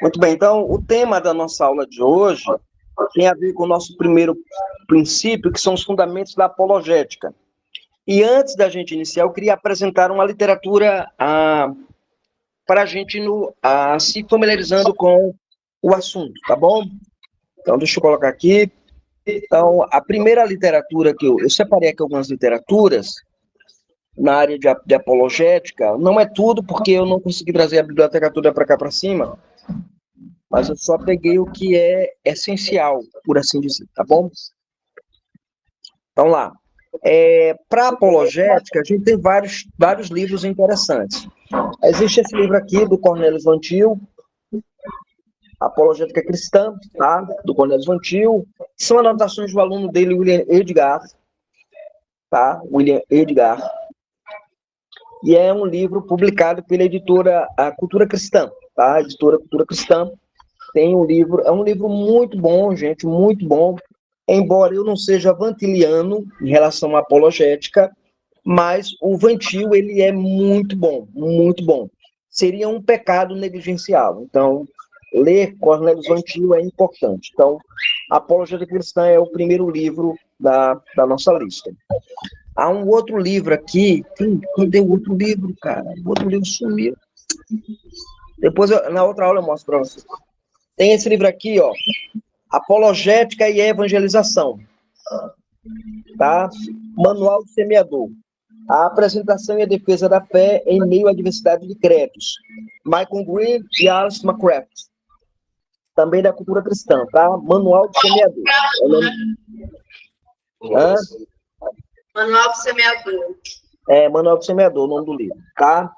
Muito bem, então o tema da nossa aula de hoje tem a ver com o nosso primeiro princípio, que são os fundamentos da apologética. E antes da gente iniciar, eu queria apresentar uma literatura para a gente se familiarizando com o assunto, tá bom? Então, deixa eu colocar aqui. Então, a primeira literatura que eu separei aqui algumas literaturas na área de apologética, não é tudo, porque eu não consegui trazer a biblioteca toda para cá para cima, mas eu só peguei o que é essencial, por assim dizer, tá bom? Então, lá. Para apologética, a gente tem vários livros interessantes. Existe esse livro aqui, do Cornelius Van Til, Apologética Cristã, tá? Do Cornelius Van Til. São anotações do aluno dele, William Edgar, tá? William Edgar. E é um livro publicado pela editora Cultura Cristã, tá? A editora Cultura Cristã tem um livro, é um livro muito bom, gente, muito bom. Embora eu não seja vantiliano em relação à apologética, mas o Van Til, ele é muito bom, muito bom. Seria um pecado negligenciá-lo. Então, ler Cornelius Van Til é importante. Então, a Apologética Cristã é o primeiro livro da nossa lista. Há um outro livro aqui. Cadê o outro livro, cara? O outro livro sumiu. Depois, na outra aula, eu mostro para vocês. Tem esse livro aqui, ó. Apologética e Evangelização. Tá? Manual do Semeador. A apresentação e a defesa da fé em meio à diversidade de credos. Michael Green e Alice McCraft. Também da Cultura Cristã, tá? Manual do Semeador. Manual do Semeador. Manual do Semeador, o nome do livro, tá?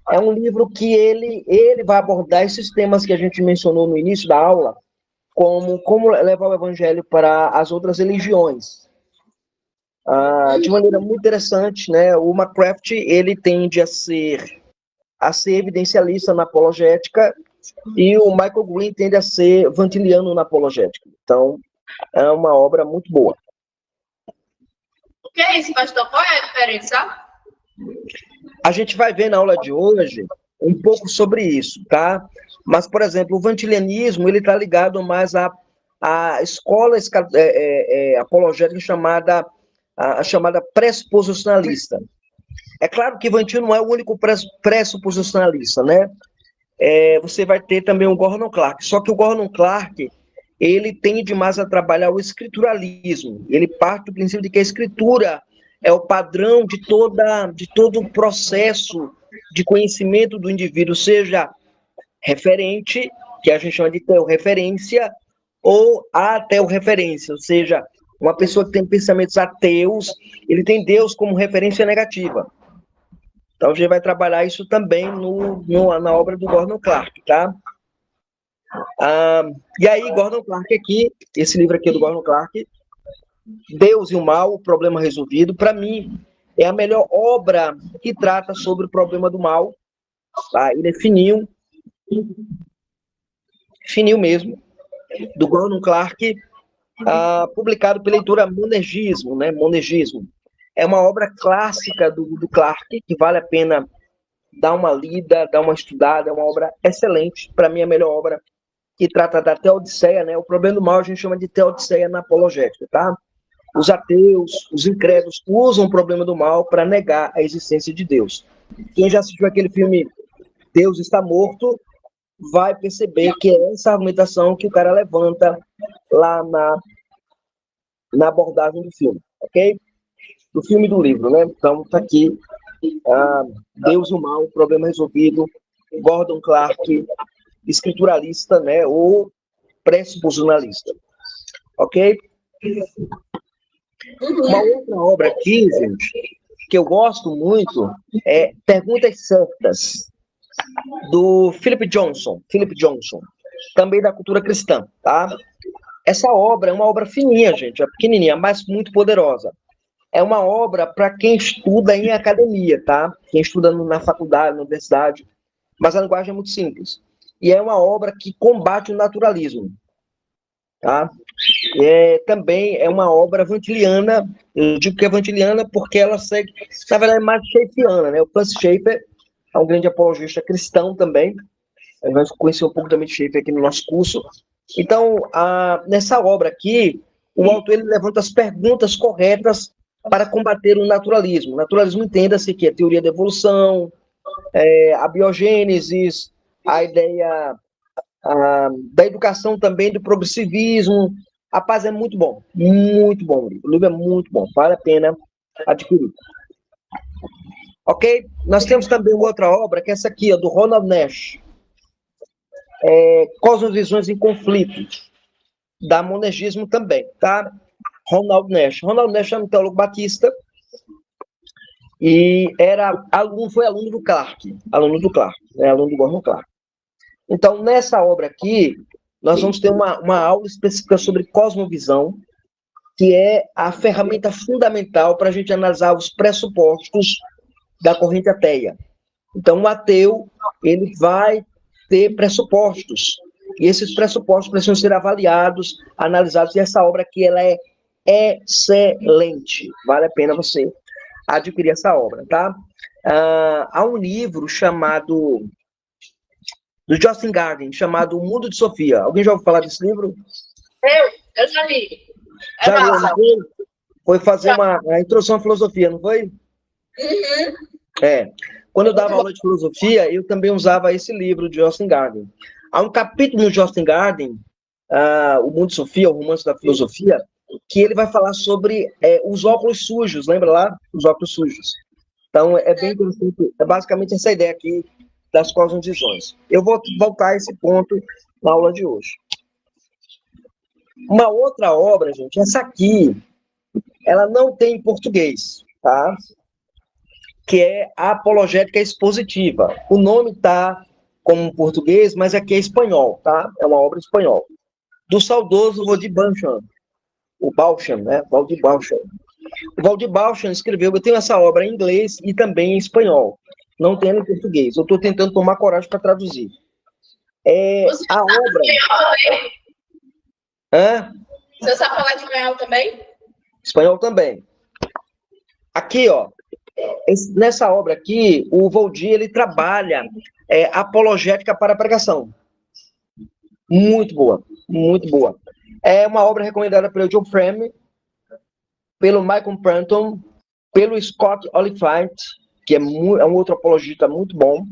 É um livro que ele vai abordar esses temas que a gente mencionou no início da aula, como levar o evangelho para as outras religiões. De maneira muito interessante, né? O McCraft, ele tende a ser evidencialista na apologética e o Michael Green tende a ser vantiliano na apologética. Então, é uma obra muito boa. O que é isso, pastor? Qual é a diferença? A gente vai ver na aula de hoje um pouco sobre isso, tá? Mas, por exemplo, o vantilianismo, ele está ligado mais à escola apologética chamada pressuposicionalista. É claro que Van Til não é o único pressuposicionalista, né? Você vai ter também o Gordon Clark, só que o Gordon Clark, ele tende mais a trabalhar o escrituralismo. Ele parte do princípio de que a escritura é o padrão de todo o processo de conhecimento do indivíduo, seja referente, que a gente chama de teorreferência, ou ateorreferência, ou seja, uma pessoa que tem pensamentos ateus, ele tem Deus como referência negativa. Então, a gente vai trabalhar isso também na obra do Gordon Clark, tá? E aí, Gordon Clark aqui, esse livro aqui do Gordon Clark, Deus e o Mal, o Problema Resolvido, para mim, é a melhor obra que trata sobre o problema do mal. Tá? Ele é fininho mesmo, do Gordon Clark, publicado pela editora Monergismo, né? Monergismo. É uma obra clássica do Clark, que vale a pena dar uma lida, dar uma estudada, é uma obra excelente, para mim é a melhor obra que trata da teodiceia, né? O problema do mal a gente chama de teodiceia na apologética, tá? Os ateus, os incrédulos usam o problema do mal para negar a existência de Deus. Quem já assistiu aquele filme Deus Está Morto, vai perceber que é essa argumentação que o cara levanta lá na abordagem do filme, ok? Do filme e do livro, né? Então, tá aqui, Deus e o Mal, Problema Resolvido, Gordon Clark, escrituralista, né? Ou pressuposicionalista, ok? Uma outra obra aqui, gente, que eu gosto muito, é Perguntas Certas, do Philip Johnson, também da Cultura Cristã, tá? Essa obra é uma obra fininha, gente, é pequenininha, mas muito poderosa. É uma obra para quem estuda em academia, tá? Quem estuda na faculdade, na universidade, mas a linguagem é muito simples. E é uma obra que combate o naturalismo, tá? Também é uma obra vantiliana. Eu digo que é vantiliana porque ela segue, na verdade, é mais schaeffiana, né? O Francis Schaeffer é um grande apologista cristão também, A gente vai conhecer um pouco também de Schaeffer aqui no nosso curso. Então, nessa obra aqui, o autor ele levanta as perguntas corretas para combater o naturalismo. O naturalismo entenda-se que é a teoria da evolução, a biogênese, a ideia da educação também, do progressivismo. Rapaz, é muito bom o livro. O livro é muito bom, vale a pena adquirir. Ok? Nós temos também outra obra, que é essa aqui, do Ronald Nash. Cosmovisões em Conflito, da Monergismo também, tá? Ronald Nash. Ronald Nash é um teólogo batista e foi aluno do Clark, aluno do Gordon Clark. Então, nessa obra aqui, nós vamos ter uma aula específica sobre cosmovisão, que é a ferramenta fundamental para a gente analisar os pressupostos da corrente ateia. Então, o ateu, ele vai ter pressupostos, e esses pressupostos precisam ser avaliados, analisados, e essa obra aqui, ela é excelente, vale a pena você adquirir essa obra, tá? Há um livro chamado, do Justin Garden, chamado O Mundo de Sofia. Alguém já ouviu falar desse livro? Eu já li. Já viu, não foi? Foi fazer uma introdução à filosofia, não foi? Uhum. Quando eu dava aula de filosofia, eu também usava esse livro de Justin Garden. Há um capítulo no Justin Garden, O Mundo de Sofia, o romance da filosofia, que ele vai falar sobre os óculos sujos, lembra lá? Os óculos sujos. Então, é bem interessante, é basicamente essa ideia aqui das cosmovisões. Eu vou voltar a esse ponto na aula de hoje. Uma outra obra, gente, essa aqui, ela não tem em português, tá? Que é a Apologética Expositiva. O nome está como português, mas aqui é espanhol, tá? É uma obra espanhola. Do saudoso Valdir Bauchamp. O Bauchamp, né? Valdir Bauchamp. O Valdir Bauchamp escreveu, eu tenho essa obra em inglês e também em espanhol. Não tem em português. Eu estou tentando tomar coragem para traduzir. A obra... Você sabe falar de espanhol também? Espanhol também. Aqui, ó. Nessa obra aqui, o Valdir, ele trabalha apologética para a pregação. Muito boa, muito boa. É uma obra recomendada pelo John Frame, pelo Michael Pranton, pelo Scott Oliphant, que é um outro apologista muito bom,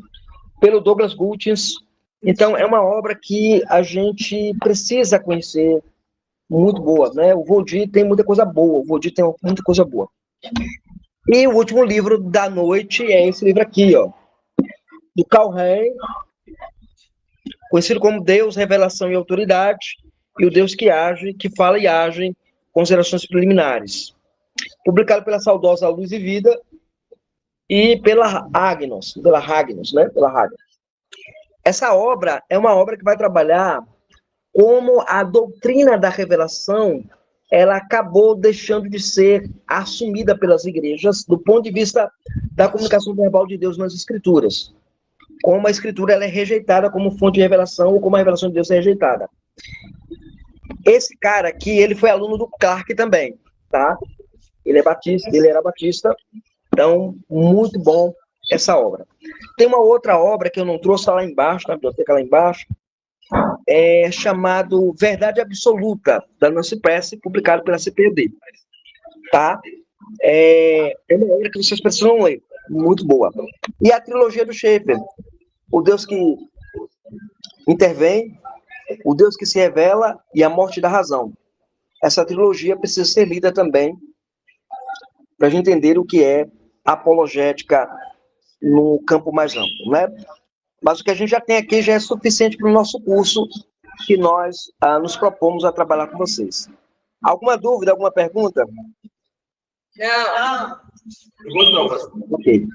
pelo Douglas Gultins. Então, é uma obra que a gente precisa conhecer, muito boa, né? O Valdir tem muita coisa boa, E o último livro da noite é esse livro aqui, ó, do Carl Rae, conhecido como Deus, Revelação e Autoridade, e o Deus que age, que fala e age, Considerações Preliminares. Publicado pela saudosa Luz e Vida e pela Agnos, né? Essa obra é uma obra que vai trabalhar como a doutrina da revelação ela acabou deixando de ser assumida pelas igrejas do ponto de vista da comunicação verbal de Deus nas Escrituras. Como a Escritura ela é rejeitada como fonte de revelação ou como a revelação de Deus é rejeitada. Esse cara aqui, ele foi aluno do Clark também, tá? Ele era batista, então, muito bom essa obra. Tem uma outra obra que eu não trouxe, tá lá embaixo, na biblioteca lá embaixo, chamado Verdade Absoluta, da Nancy Press, publicado pela CPD. Tá? É uma obra que vocês precisam ler, muito boa. E a trilogia do Schaeffer, o Deus que intervém, o Deus que se revela e a morte da razão. Essa trilogia precisa ser lida também para a gente entender o que é apologética no campo mais amplo, né? Mas o que a gente já tem aqui já é suficiente para o nosso curso que nós nos propomos a trabalhar com vocês. Alguma dúvida, alguma pergunta? Não. Ok.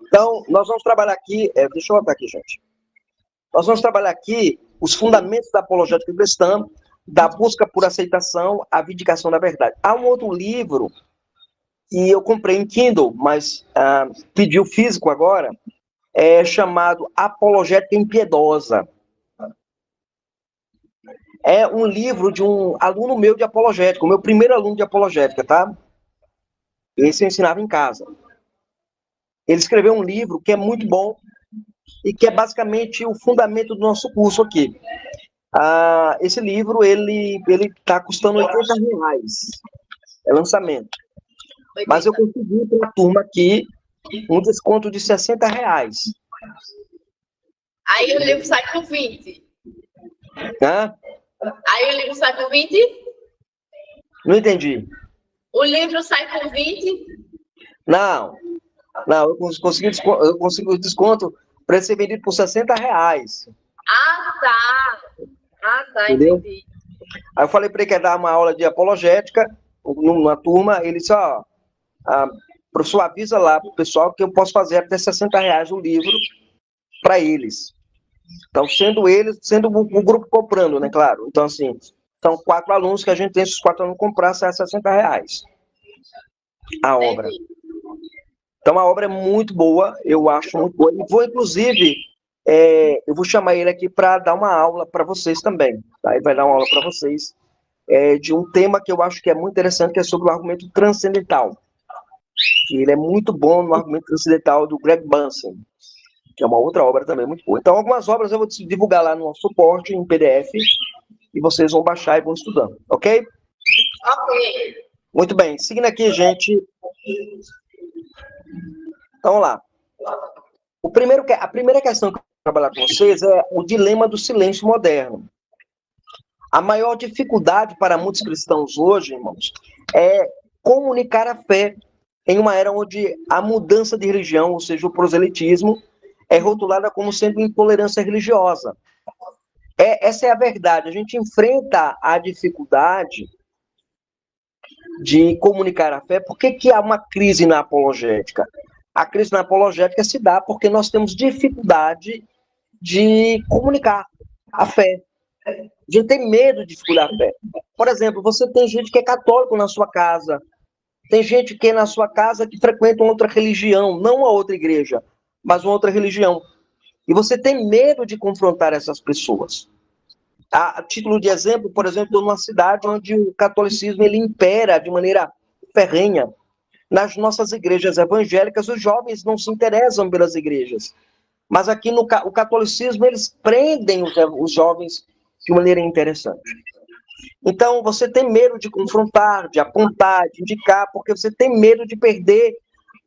Então, nós vamos trabalhar aqui... deixa eu botar aqui, gente. Nós vamos trabalhar aqui os fundamentos da apologética cristã, da busca por aceitação, a vindicação da verdade. Há um outro livro que eu comprei em Kindle, mas pedi o físico agora, chamado Apologética Impiedosa. É um livro de um aluno meu de apologética, o meu primeiro aluno de apologética, tá? Esse eu ensinava em casa. Ele escreveu um livro que é muito bom, e que é basicamente o fundamento do nosso curso aqui. Esse livro, ele está custando R$ 80, é lançamento. Mas eu consegui para a turma aqui um desconto de R$ 60. Aí o livro sai por 20. Hã? Aí o livro sai por 20? Não entendi. O livro sai por 20? Não, eu consegui desconto para ser vendido por R$ 60. Tá, Entendeu? entendi. Aí eu falei para ele que ia dar uma aula de apologética numa turma, ele disse, professor, avisa lá pro pessoal que eu posso fazer até R$ 60 o livro para eles. Então, sendo o grupo comprando, né, claro. Então, assim, são 4 alunos que a gente tem, se os 4 alunos comprar, sai R$ 60 a obra. Então, a obra é muito boa, eu acho muito boa. E vou, inclusive, eu vou chamar ele aqui para dar uma aula para vocês também. Tá? Ele vai dar uma aula para vocês de um tema que eu acho que é muito interessante, que é sobre o argumento transcendental. Ele é muito bom no argumento transcendental do Greg Bunsen, que é uma outra obra também muito boa. Então, algumas obras eu vou divulgar lá no suporte, em PDF, e vocês vão baixar e vão estudando, ok? Ok. Muito bem. Seguindo aqui, gente. Então, vamos lá. A primeira questão que eu vou trabalhar com vocês é o dilema do silêncio moderno. A maior dificuldade para muitos cristãos hoje, irmãos, é comunicar a fé em uma era onde a mudança de religião, ou seja, o proselitismo, é rotulada como sendo intolerância religiosa. Essa é a verdade. A gente enfrenta a dificuldade de comunicar a fé. Por que há uma crise na apologética? A crise na apologética se dá porque nós temos dificuldade de comunicar a fé. A gente tem medo de divulgar a fé. Por exemplo, você tem gente que é católico na sua casa, tem gente que é na sua casa que frequenta uma outra religião, não uma outra igreja, mas uma outra religião. E você tem medo de confrontar essas pessoas. A título de exemplo, por exemplo, numa cidade onde o catolicismo ele impera de maneira ferrenha. Nas nossas igrejas evangélicas, os jovens não se interessam pelas igrejas. Mas aqui no o catolicismo, eles prendem os jovens de maneira interessante. Então, você tem medo de confrontar, de apontar, de indicar, porque você tem medo de perder,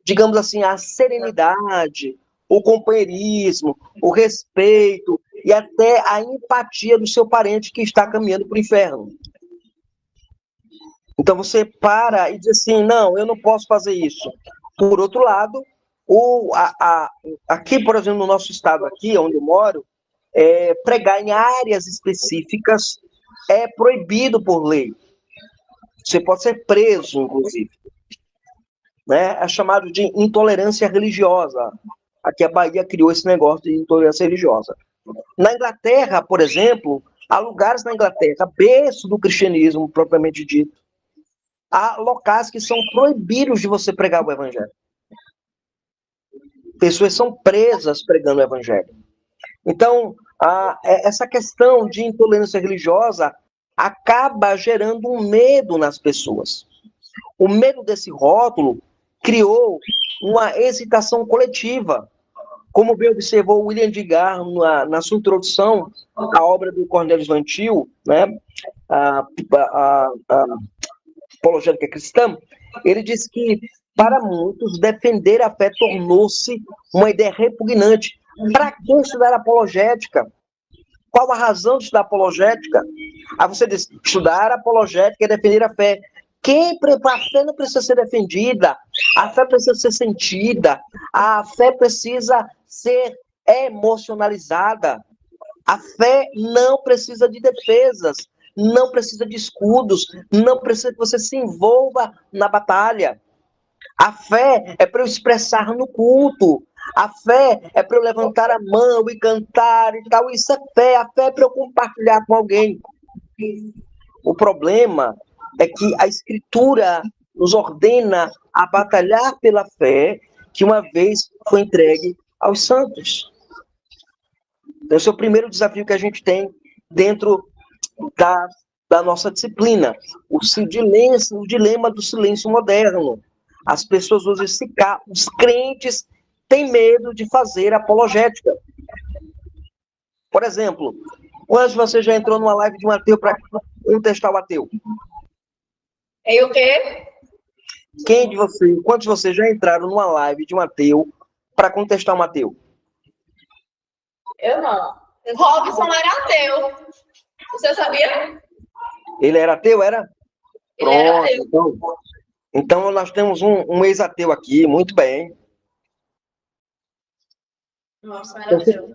digamos assim, a serenidade, o companheirismo, o respeito e até a empatia do seu parente que está caminhando para o inferno. Então você para e diz assim, não, eu não posso fazer isso. Por outro lado, aqui, por exemplo, no nosso estado aqui, onde eu moro, pregar em áreas específicas é proibido por lei. Você pode ser preso, inclusive. Né? É chamado de intolerância religiosa. Aqui a Bahia criou esse negócio de intolerância religiosa. Na Inglaterra, por exemplo, há lugares na Inglaterra, berço do cristianismo, propriamente dito, há locais que são proibidos de você pregar o evangelho. Pessoas são presas pregando o evangelho. Então, essa questão de intolerância religiosa acaba gerando um medo nas pessoas. O medo desse rótulo criou uma hesitação coletiva. Como bem observou William Edgar na sua introdução à obra do Cornelius Van Til, né, a apologética cristã, ele diz que, para muitos, defender a fé tornou-se uma ideia repugnante. Para que estudar apologética? Qual a razão de estudar apologética? Aí você diz, estudar apologética é defender a fé. A fé não precisa ser defendida, a fé precisa ser sentida, a fé precisa ser emocionalizada. A fé não precisa de defesas, não precisa de escudos, não precisa que você se envolva na batalha. A fé é para eu expressar no culto. A fé é para eu levantar a mão e cantar e tal. Isso é fé. A fé é para eu compartilhar com alguém. O problema é que a Escritura nos ordena a batalhar pela fé que uma vez foi entregue aos santos. Esse é o primeiro desafio que a gente tem dentro da nossa disciplina. O dilema do silêncio moderno. As pessoas hoje os crentes têm medo de fazer apologética. Por exemplo, quantos de você já entrou numa live de um ateu para contestar o ateu? E o quê? Quantos de vocês já entraram numa live de um ateu para contestar um ateu? Eu não. O Robson era ateu. Você sabia? Ele era ateu, era? Ele era Pronto. ateu. Então nós temos um ex-ateu aqui, muito bem. Nossa, era ateu.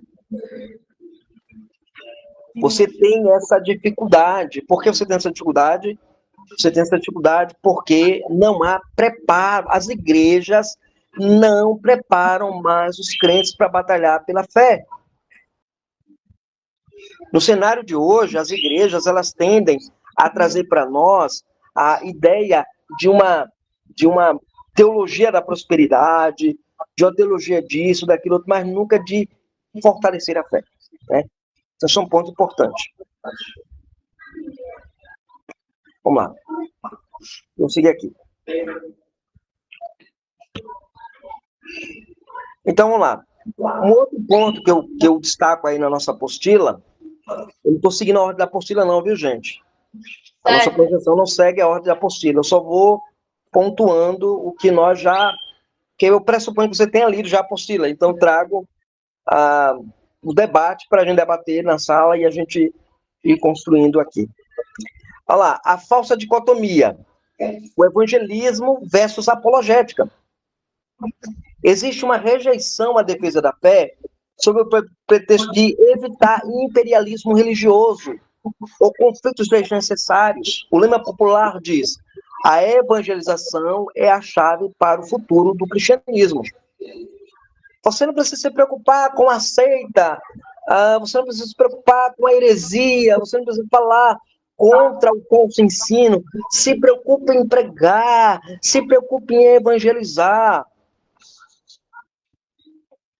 Você tem essa dificuldade. Por que você tem essa dificuldade? Você tem essa dificuldade porque não há preparo. As igrejas não preparam mais os crentes para batalhar pela fé. No cenário de hoje, as igrejas elas tendem a trazer para nós a ideia de uma teologia da prosperidade, de uma teologia disso, daquilo outro, mas nunca de fortalecer a fé. Né? Então, são pontos importantes. Vamos lá. Vou seguir aqui. Então, vamos lá. Um outro ponto que eu destaco aí na nossa apostila, eu não estou seguindo a ordem da apostila não, viu, gente? A nossa projeção não segue a ordem da apostila. Eu só vou pontuando o que nós já... Porque eu pressuponho que você tenha lido já a apostila. Então, trago o debate para a gente debater na sala e a gente ir construindo aqui. Olha lá, a falsa dicotomia. O evangelismo versus a apologética. Existe uma rejeição à defesa da fé sob o pretexto de evitar imperialismo religioso ou conflitos desnecessários. O lema popular diz: a evangelização é a chave para o futuro do cristianismo. Você não precisa se preocupar com a seita, você não precisa se preocupar com a heresia, você não precisa falar contra o falso ensino. Se preocupe em pregar, se preocupe em evangelizar.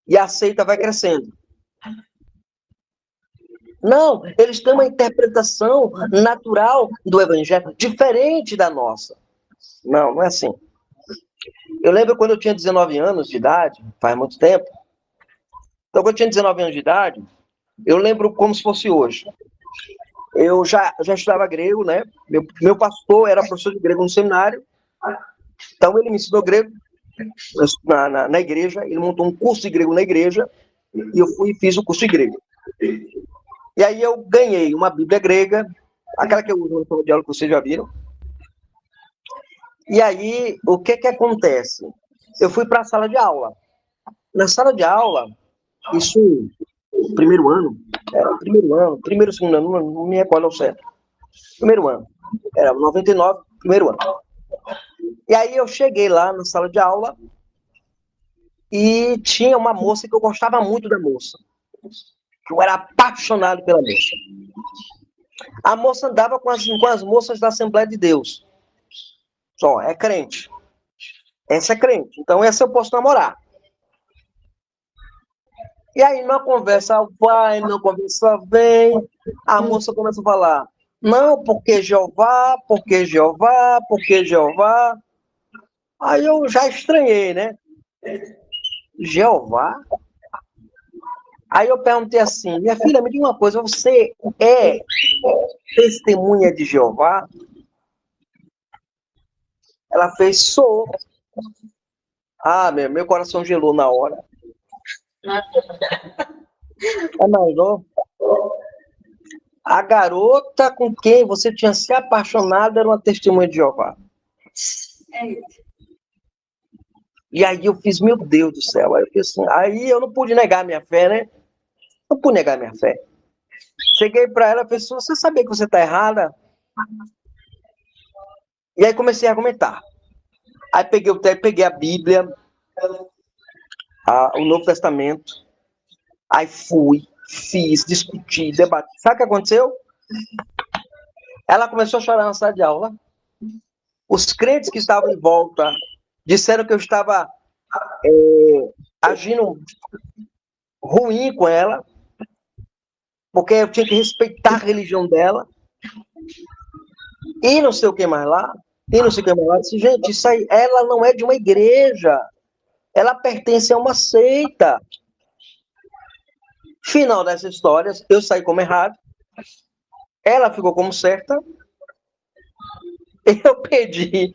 E a seita vai crescendo. Não, eles têm uma interpretação natural do evangelho, diferente da nossa. Não, não é assim. Eu lembro quando eu tinha 19 anos de idade, faz muito tempo. Então, quando eu tinha 19 anos de idade, eu lembro como se fosse hoje. Eu já estudava grego, né? Meu pastor era professor de grego no seminário. Então, ele me ensinou grego na igreja. Ele montou um curso de grego na igreja. E eu fui e fiz o curso de grego. E aí eu ganhei uma Bíblia grega, aquela que eu uso no sala de aula que vocês já viram. E aí, o que acontece? Eu fui para a sala de aula. Na sala de aula, isso, primeiro, segundo ano, não me recordo ao certo. Primeiro ano, era 99, primeiro ano. E aí eu cheguei lá na sala de aula e tinha uma moça que eu gostava muito da moça. Eu era apaixonado pela moça. A moça andava com as moças da Assembleia de Deus. Só, é crente. Essa é crente. Então, essa eu posso namorar. E aí, numa conversa vai, numa conversa vem, a moça começa a falar: não, porque Jeová, porque Jeová, porque Jeová. Aí eu já estranhei, né? Jeová? Aí eu perguntei assim: minha filha, me diga uma coisa, você é testemunha de Jeová? Ela fez: sou. Ah, meu coração gelou na hora. É mais, ó. A garota com quem você tinha se apaixonado era uma testemunha de Jeová. E aí eu fiz, meu Deus do céu. Aí eu não pude negar minha fé, né? Não pude negar minha fé. Cheguei para ela e falei: você sabia que você está errada? E aí comecei a argumentar. Aí peguei a Bíblia, o Novo Testamento. Aí fui, fiz, discuti, debati. Sabe o que aconteceu? Ela começou a chorar na sala de aula. Os crentes que estavam em volta disseram que eu estava agindo ruim com ela, porque eu tinha que respeitar a religião dela. E não sei o que mais lá. E não sei o que mais lá. Eu disse: gente, isso aí, ela não é de uma igreja. Ela pertence a uma seita. Final dessa história, eu saí como errado, ela ficou como certa, eu perdi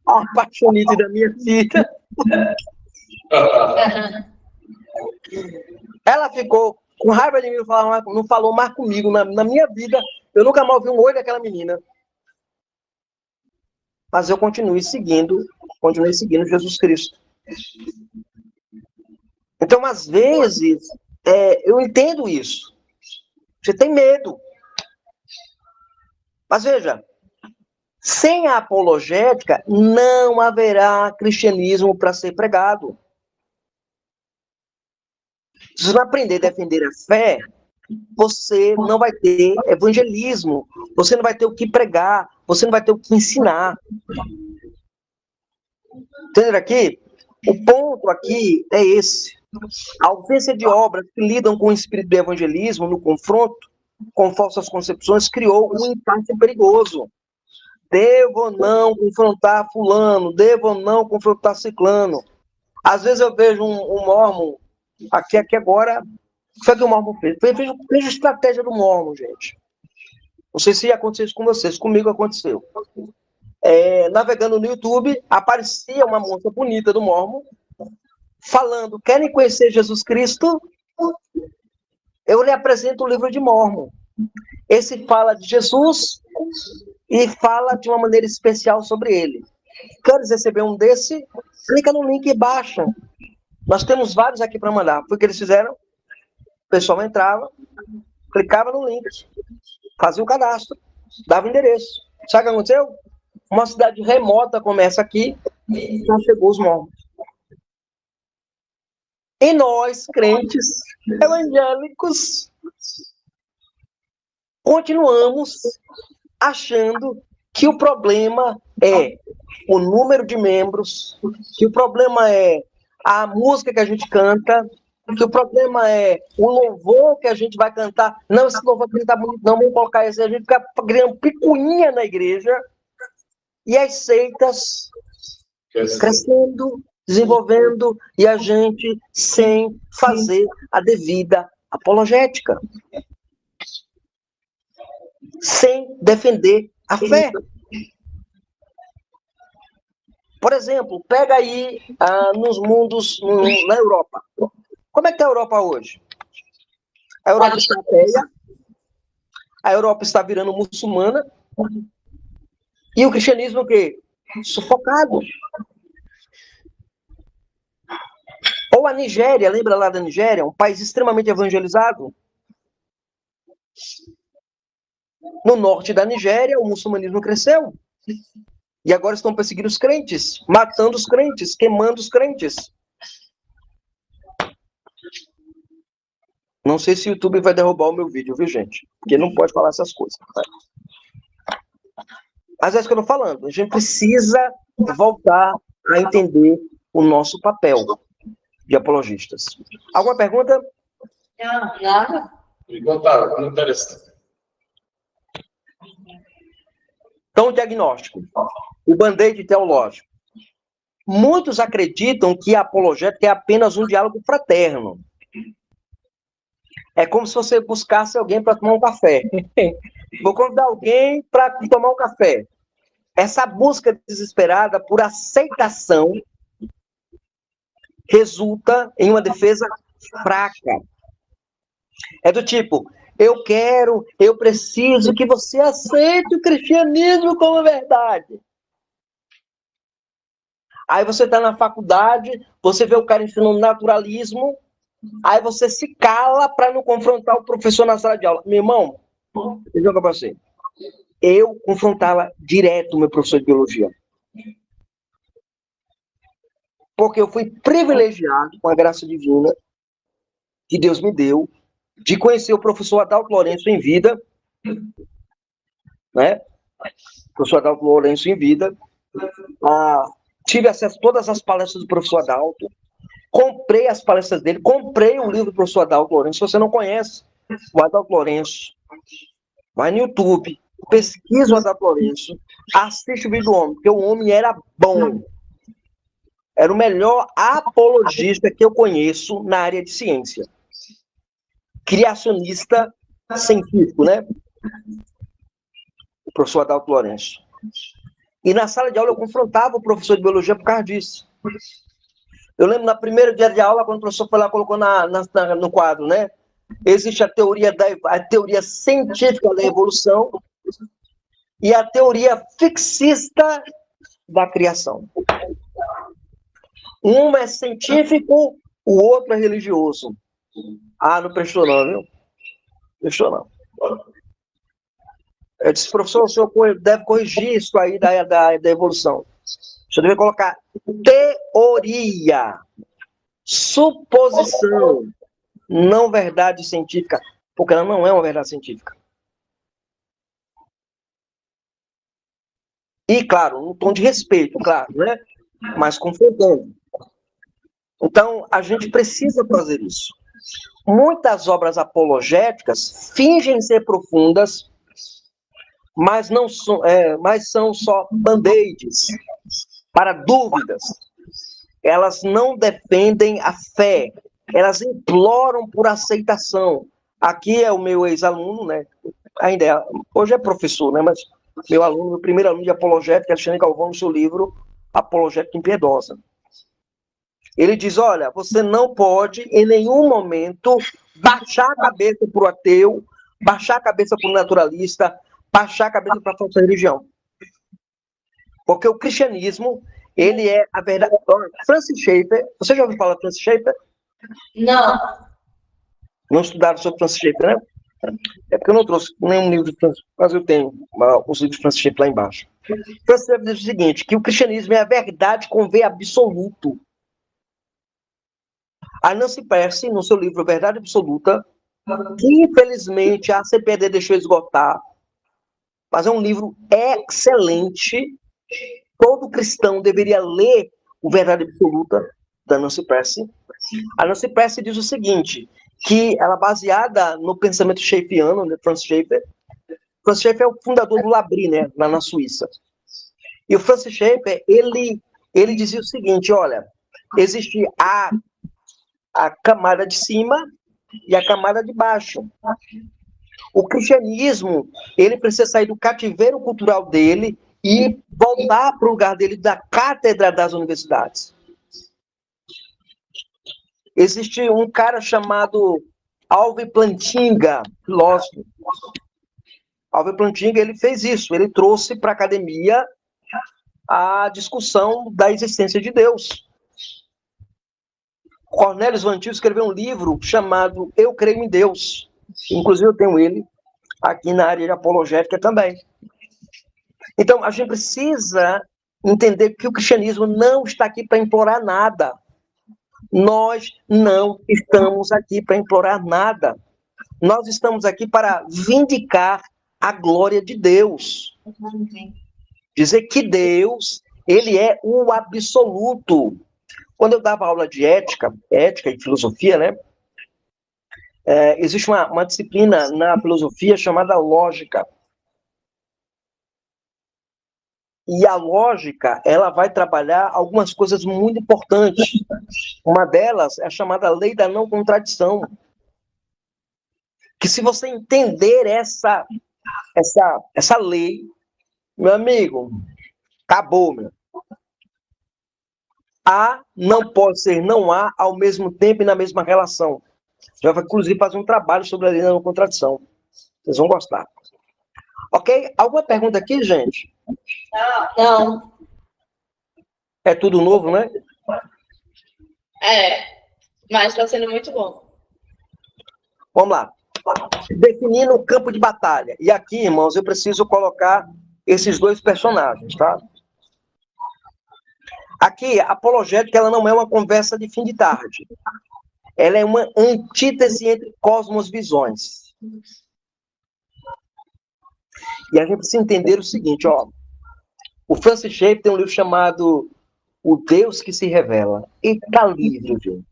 a apaixonite da minha vida. Ela ficou com raiva de mim, não falou mais comigo na minha vida. Eu nunca mais vi um olho daquela menina. Mas eu continuei seguindo Jesus Cristo. Então, às vezes, eu entendo isso. Você tem medo. Mas veja, sem a apologética, não haverá cristianismo para ser pregado. Se você não aprender a defender a fé, você não vai ter evangelismo, você não vai ter o que pregar, você não vai ter o que ensinar. Entenderam aqui? O ponto aqui é esse. A ausência de obras que lidam com o espírito do evangelismo no confronto com falsas concepções criou um impasse perigoso. Devo ou não confrontar fulano? Devo ou não confrontar ciclano? Às vezes eu vejo um mormon, aqui agora, o que foi que o mormon fez? Veja a estratégia do mormon, gente. Não sei se aconteceu isso com vocês, comigo aconteceu. Navegando no YouTube, aparecia uma moça bonita do mormon, falando, querem conhecer Jesus Cristo? Eu lhe apresento o livro de Mormon. Esse fala de Jesus e fala de uma maneira especial sobre ele. Queres receber um desse? Clica no link e baixa. Nós temos vários aqui para mandar. Foi o que eles fizeram. O pessoal entrava, clicava no link, fazia o cadastro, dava o endereço. Sabe o que aconteceu? Uma cidade remota começa aqui, já chegou os mormons. E nós, crentes evangélicos, continuamos achando que o problema é o número de membros, que o problema é a música que a gente canta, que o problema é o louvor que a gente vai cantar. Não, esse louvor aqui não está bonito, não, vamos colocar esse. A gente fica criando picuinha na igreja e as seitas crescendo, desenvolvendo, e a gente sem fazer a devida apologética. Sem defender a fé. Por exemplo, pega aí nos mundos, na Europa. Como é que está a Europa hoje? A Europa está ateia, a Europa está virando muçulmana, e o cristianismo o quê? Sufocado. Ou a Nigéria, lembra lá da Nigéria? Um país extremamente evangelizado. No norte da Nigéria, o muçulmanismo cresceu. E agora estão perseguindo os crentes, matando os crentes, queimando os crentes. Não sei se o YouTube vai derrubar o meu vídeo, viu, gente? Porque não pode falar essas coisas. Mas é isso que eu estou falando. A gente precisa voltar a entender o nosso papel de apologistas. Alguma pergunta? Não, nada. Perguntaram, muito interessante. Então, o diagnóstico. O band-aid teológico. Muitos acreditam que a apologética é apenas um diálogo fraterno. É como se você buscasse alguém para tomar um café. Vou convidar alguém para tomar um café. Essa busca desesperada por aceitação resulta em uma defesa fraca. É do tipo, eu preciso que você aceite o cristianismo como verdade. Aí você está na faculdade, você vê o cara ensinando naturalismo, aí você se cala para não confrontar o professor na sala de aula. Meu irmão, eu jogo para você. Eu confrontava direto o meu professor de biologia. Porque eu fui privilegiado com a graça divina que Deus me deu de conhecer o professor Adalto Lourenço em vida, né? O professor Adalto Lourenço em vida. Tive acesso a todas as palestras do professor Adalto, comprei as palestras dele, comprei o livro do professor Adalto Lourenço. Se você não conhece o Adalto Lourenço, vai no YouTube, pesquisa o Adalto Lourenço, assiste o vídeo do homem, porque o homem era bom. era o melhor apologista que eu conheço na área de ciência. Criacionista científico, né? O professor Adalto Lourenço. E na sala de aula eu confrontava o professor de biologia por causa disso. Eu lembro no primeiro dia de aula, quando o professor foi lá, colocou no quadro, né? Existe a teoria científica da evolução e a teoria fixista da criação. Um é científico, o outro é religioso. Ah, não prestou não, viu? Prestou não. Eu disse, professor, o senhor deve corrigir isso aí da evolução. O senhor deve colocar teoria, suposição, não verdade científica, porque ela não é uma verdade científica. E, claro, um tom de respeito, claro, né? Mas confrontando. Então, a gente precisa fazer isso. Muitas obras apologéticas fingem ser profundas, mas são só band-aids para dúvidas. Elas não defendem a fé, elas imploram por aceitação. Aqui é o meu ex-aluno, né? Ainda hoje é professor, né? Mas meu primeiro aluno de apologética, Alexandre Galvão, no seu livro Apologética Impiedosa. Ele diz, olha, você não pode, em nenhum momento, baixar a cabeça para o ateu, baixar a cabeça para o naturalista, baixar a cabeça para a falsa religião. Porque o cristianismo, ele é a verdade. Francis Schaeffer, você já ouviu falar de Francis Schaeffer? Não. Não estudaram sobre Francis Schaeffer, né? É porque eu não trouxe nenhum livro de Francis, mas eu tenho os livros de Francis Schaeffer lá embaixo. Francis Schaeffer diz o seguinte, que o cristianismo é a verdade com V absoluto. A Nancy Pearce, no seu livro Verdade Absoluta, que infelizmente a CPD deixou esgotar, mas é um livro excelente. Todo cristão deveria ler o Verdade Absoluta, da Nancy Pearce. A Nancy Pearce diz o seguinte, que ela é baseada no pensamento schaeffiano, né, Francis Schaeffer. Francis Schaeffer é o fundador do Labri, né, lá na Suíça. E o Francis Schaeffer, ele dizia o seguinte, olha, existe a camada de cima e a camada de baixo. O cristianismo, ele precisa sair do cativeiro cultural dele e voltar para o lugar dele da cátedra das universidades. Existe um cara chamado Alvin Plantinga, filósofo. Alvin Plantinga, ele fez isso, ele trouxe para a academia a discussão da existência de Deus. Cornelius Van Til escreveu um livro chamado Eu Creio em Deus. Inclusive eu tenho ele aqui na área de apologética também. Então, a gente precisa entender que o cristianismo não está aqui para implorar nada. Nós não estamos aqui para implorar nada. Nós estamos aqui para vindicar a glória de Deus. Dizer que Deus, ele é o absoluto. Quando eu dava aula de ética e filosofia, né? Existe uma disciplina na filosofia chamada lógica. E a lógica, ela vai trabalhar algumas coisas muito importantes. Uma delas é a chamada lei da não contradição. Que se você entender essa lei, meu amigo, acabou, meu. A não pode ser não há ao mesmo tempo e na mesma relação. Já vai, inclusive, fazer um trabalho sobre a lei da não contradição. Vocês vão gostar. Ok? Alguma pergunta aqui, gente? Não. É tudo novo, né? Mas está sendo muito bom. Vamos lá. Definindo o campo de batalha. E aqui, irmãos, eu preciso colocar esses dois personagens, tá? Aqui, a apologética, ela não é uma conversa de fim de tarde. Ela é uma antítese entre cosmos-visões. E a gente precisa entender o seguinte, ó. O Francis Schaeffer tem um livro chamado O Deus que se Revela. Eita livro, gente.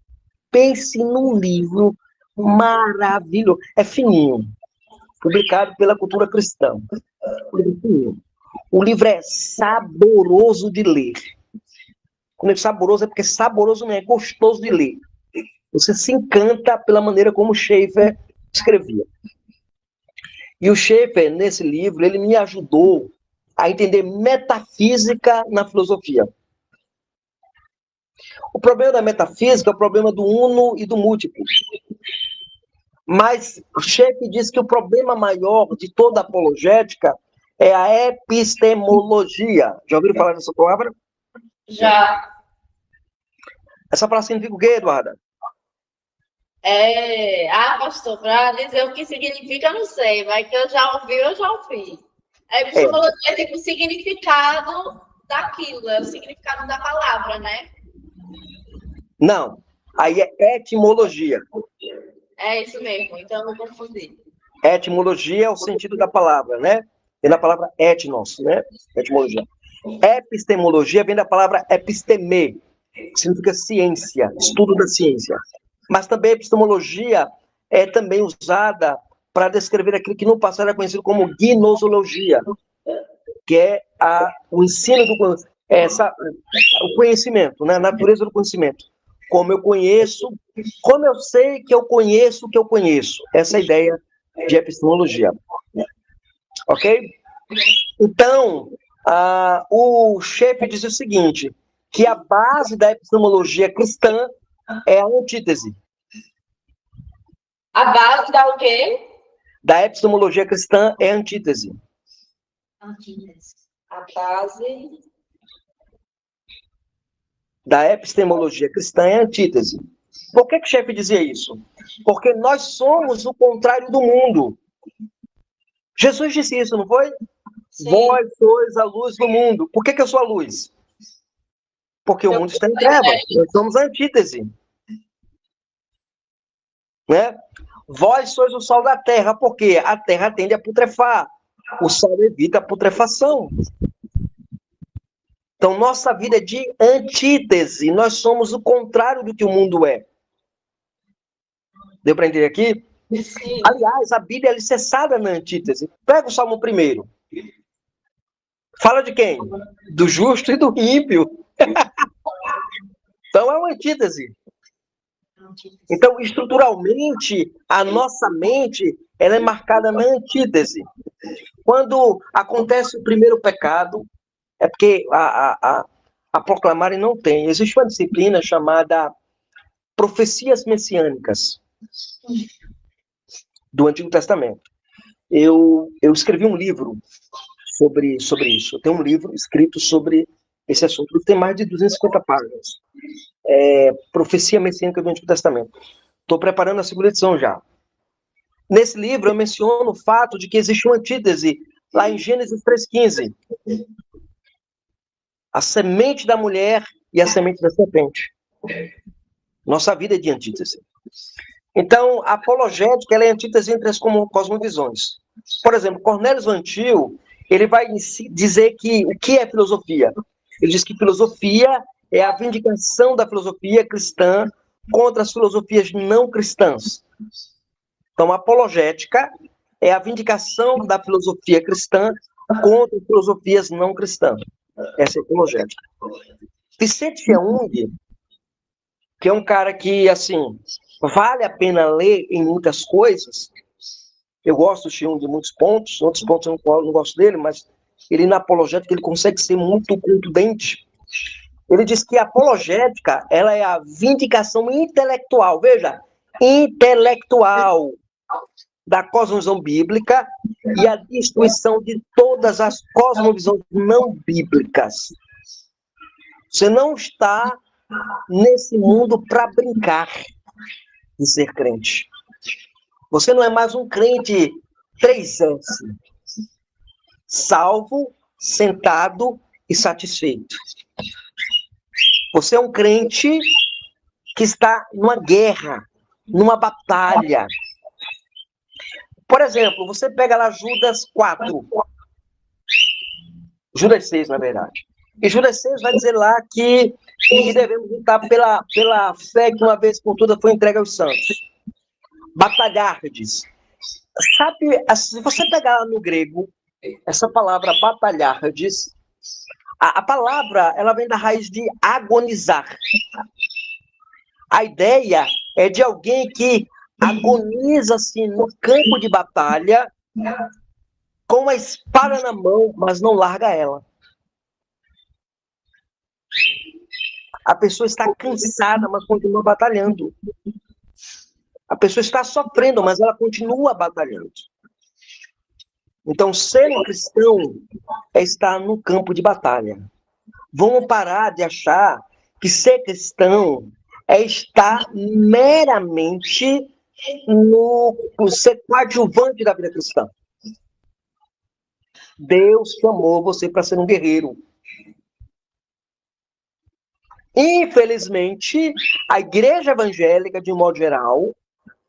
Pense num livro maravilhoso. É fininho. Publicado pela Cultura Cristã. O livro é saboroso de ler. Quando eu digo saboroso, é porque saboroso mesmo, é gostoso de ler. Você se encanta pela maneira como Schaeffer escrevia. E o Schaeffer, nesse livro, ele me ajudou a entender metafísica na filosofia. O problema da metafísica é o problema do uno e do múltiplo. Mas o Schaeffer diz que o problema maior de toda apologética é a epistemologia. Já ouviram falar dessa palavra? Já. Essa palavra significa o quê, Eduarda? Pastor, para dizer o que significa, eu não sei, mas que eu já ouvi. A epistemologia é tipo o significado daquilo, é o significado da palavra, né? Não, aí é etimologia. É isso mesmo, então eu não confundi. Etimologia é o sentido da palavra, né? Vem da palavra etnos, né? Etimologia. Epistemologia vem da palavra episteme, que significa ciência, estudo da ciência. Mas também a epistemologia é também usada para descrever aquilo que no passado era conhecido como gnosologia, que é o ensino do o conhecimento, né? A natureza do conhecimento. Como eu conheço, como eu sei que eu conheço o que eu conheço. Essa é a ideia de epistemologia. Ok? Então, o Schaeffer diz o seguinte, que a base da epistemologia cristã é a antítese. A base da o quê? Da epistemologia cristã é a antítese. Antítese. A base da epistemologia cristã é a antítese. Por que Schaeffer dizia isso? Porque nós somos o contrário do mundo. Jesus disse isso, não foi? Sim. Vós sois a luz do mundo. Por que eu sou a luz? Porque o mundo está em trevas. Nós somos a antítese. Né? Vós sois o sal da terra. Por quê? A terra tende a putrefar. O sal evita a putrefação. Então, nossa vida é de antítese. Nós somos o contrário do que o mundo é. Deu para entender aqui? Sim. Aliás, a Bíblia é alicerçada na antítese. Pega o Salmo 1. Fala de quem? Do justo e do ímpio. Então, é uma antítese. Então, estruturalmente, a nossa mente ela é marcada na antítese. Quando acontece o primeiro pecado, é porque a proclamarem não tem. Existe uma disciplina chamada profecias messiânicas do Antigo Testamento. Eu escrevi um livro sobre isso. Eu tenho um livro escrito sobre esse assunto. Tem mais de 250 páginas. Profecia messiânica do Antigo Testamento. Estou preparando a segunda edição já. Nesse livro eu menciono o fato de que existe uma antítese lá em Gênesis 3,15. A semente da mulher e a semente da serpente. Nossa vida é de antítese. Então, a apologética ela é antítese entre as cosmovisões. Por exemplo, Cornélio Vantil, ele vai dizer que o que é filosofia? Ele diz que filosofia é a vindicação da filosofia cristã contra as filosofias não cristãs. Então, a apologética é a vindicação da filosofia cristã contra as filosofias não cristãs. Essa é a apologética. Vicente Cheung, que é um cara que, assim, vale a pena ler em muitas coisas. Eu gosto do Cheung de muitos pontos, outros pontos eu não gosto dele, mas ele na apologética ele consegue ser muito contundente. Ele diz que a apologética ela é a vindicação intelectual, veja, intelectual da cosmovisão bíblica e a destruição de todas as cosmovisões não bíblicas. Você não está nesse mundo para brincar de ser crente. Você não é mais um crente 3S. Salvo, sentado e satisfeito. Você é um crente que está numa guerra, numa batalha. Por exemplo, você pega lá Judas 4. Judas 6, na verdade. E Judas 6 vai dizer lá que devemos lutar pela fé que uma vez por todas foi entregue aos santos. Batalhardes. Sabe, se você pegar lá no grego, essa palavra batalhardes, A palavra, ela vem da raiz de agonizar. A ideia é de alguém que agoniza assim no campo de batalha com a espada na mão, mas não larga ela. A pessoa está cansada, mas continua batalhando. A pessoa está sofrendo, mas ela continua batalhando. Então, ser um cristão é estar no campo de batalha. Vamos parar de achar que ser cristão é estar meramente no ser coadjuvante da vida cristã. Deus chamou você para ser um guerreiro. Infelizmente, a igreja evangélica, de um modo geral,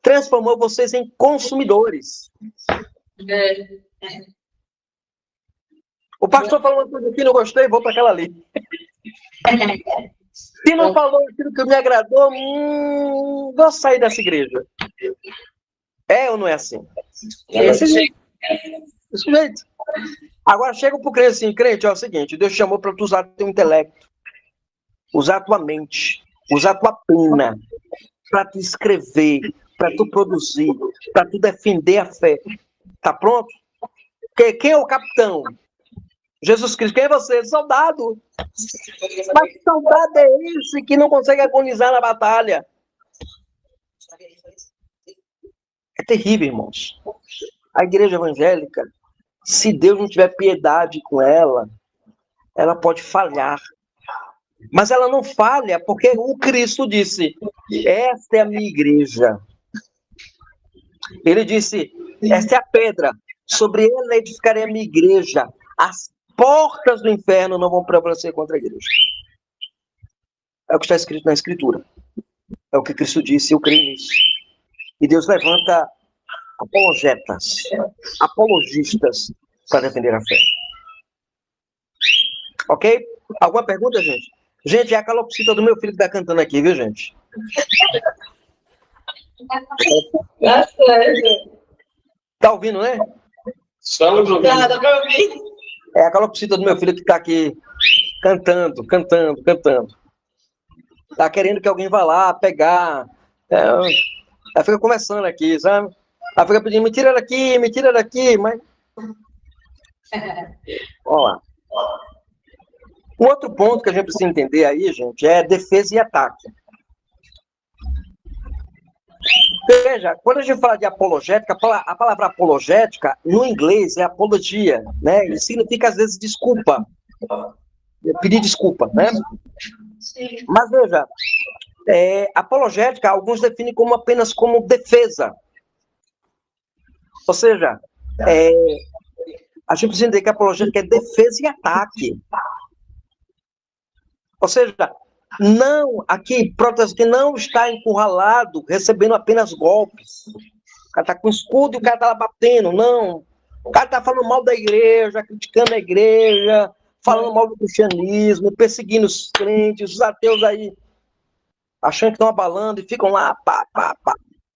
transformou vocês em consumidores. O pastor falou uma coisa que não gostei, vou para aquela ali. Se não falou aquilo que me agradou, vou sair dessa igreja. É ou não é assim? Esse jeito. Esse jeito. Agora chega pro crente assim, crente, é o seguinte, Deus chamou para tu usar teu intelecto, usar tua mente, usar tua pena, para tu escrever, para tu produzir, para tu defender a fé. Tá pronto? Quem é o capitão? Jesus Cristo. Quem é você? Soldado. Mas que soldado é esse que não consegue agonizar na batalha? É terrível, irmãos. A igreja evangélica, se Deus não tiver piedade com ela, ela pode falhar. Mas ela não falha porque o Cristo disse, esta é a minha igreja. Ele disse, esta é a pedra, sobre ela edificarei a minha igreja. As portas do inferno não vão prevalecer contra a igreja. É o que está escrito na Escritura. É o que Cristo disse, eu creio nisso. E Deus levanta apologetas, apologistas para defender a fé. Ok? Alguma pergunta, gente? Gente, é a calopsita do meu filho que está cantando aqui, viu, gente? Tá ouvindo, né? Estamos ouvindo. É a calopsita do meu filho que está aqui cantando. Tá querendo que alguém vá lá pegar. Ela fica conversando aqui, sabe? Ela fica pedindo, me tira daqui, mas... Olha lá. O outro ponto que a gente precisa entender aí, gente, é defesa e ataque. Veja, quando a gente fala de apologética, a palavra apologética, no inglês, é apologia, né? E significa, às vezes, desculpa. Pedir desculpa, né? Sim. Mas, veja, apologética, alguns definem como apenas como defesa. Ou seja, a gente precisa entender que a apologética é defesa e ataque. Ou seja, não, aqui, protesto que não está encurralado, recebendo apenas golpes. O cara está com escudo e o cara está lá batendo, não. O cara está falando mal da igreja, criticando a igreja, falando mal do cristianismo, perseguindo os crentes, os ateus aí, achando que estão abalando e ficam lá, pá,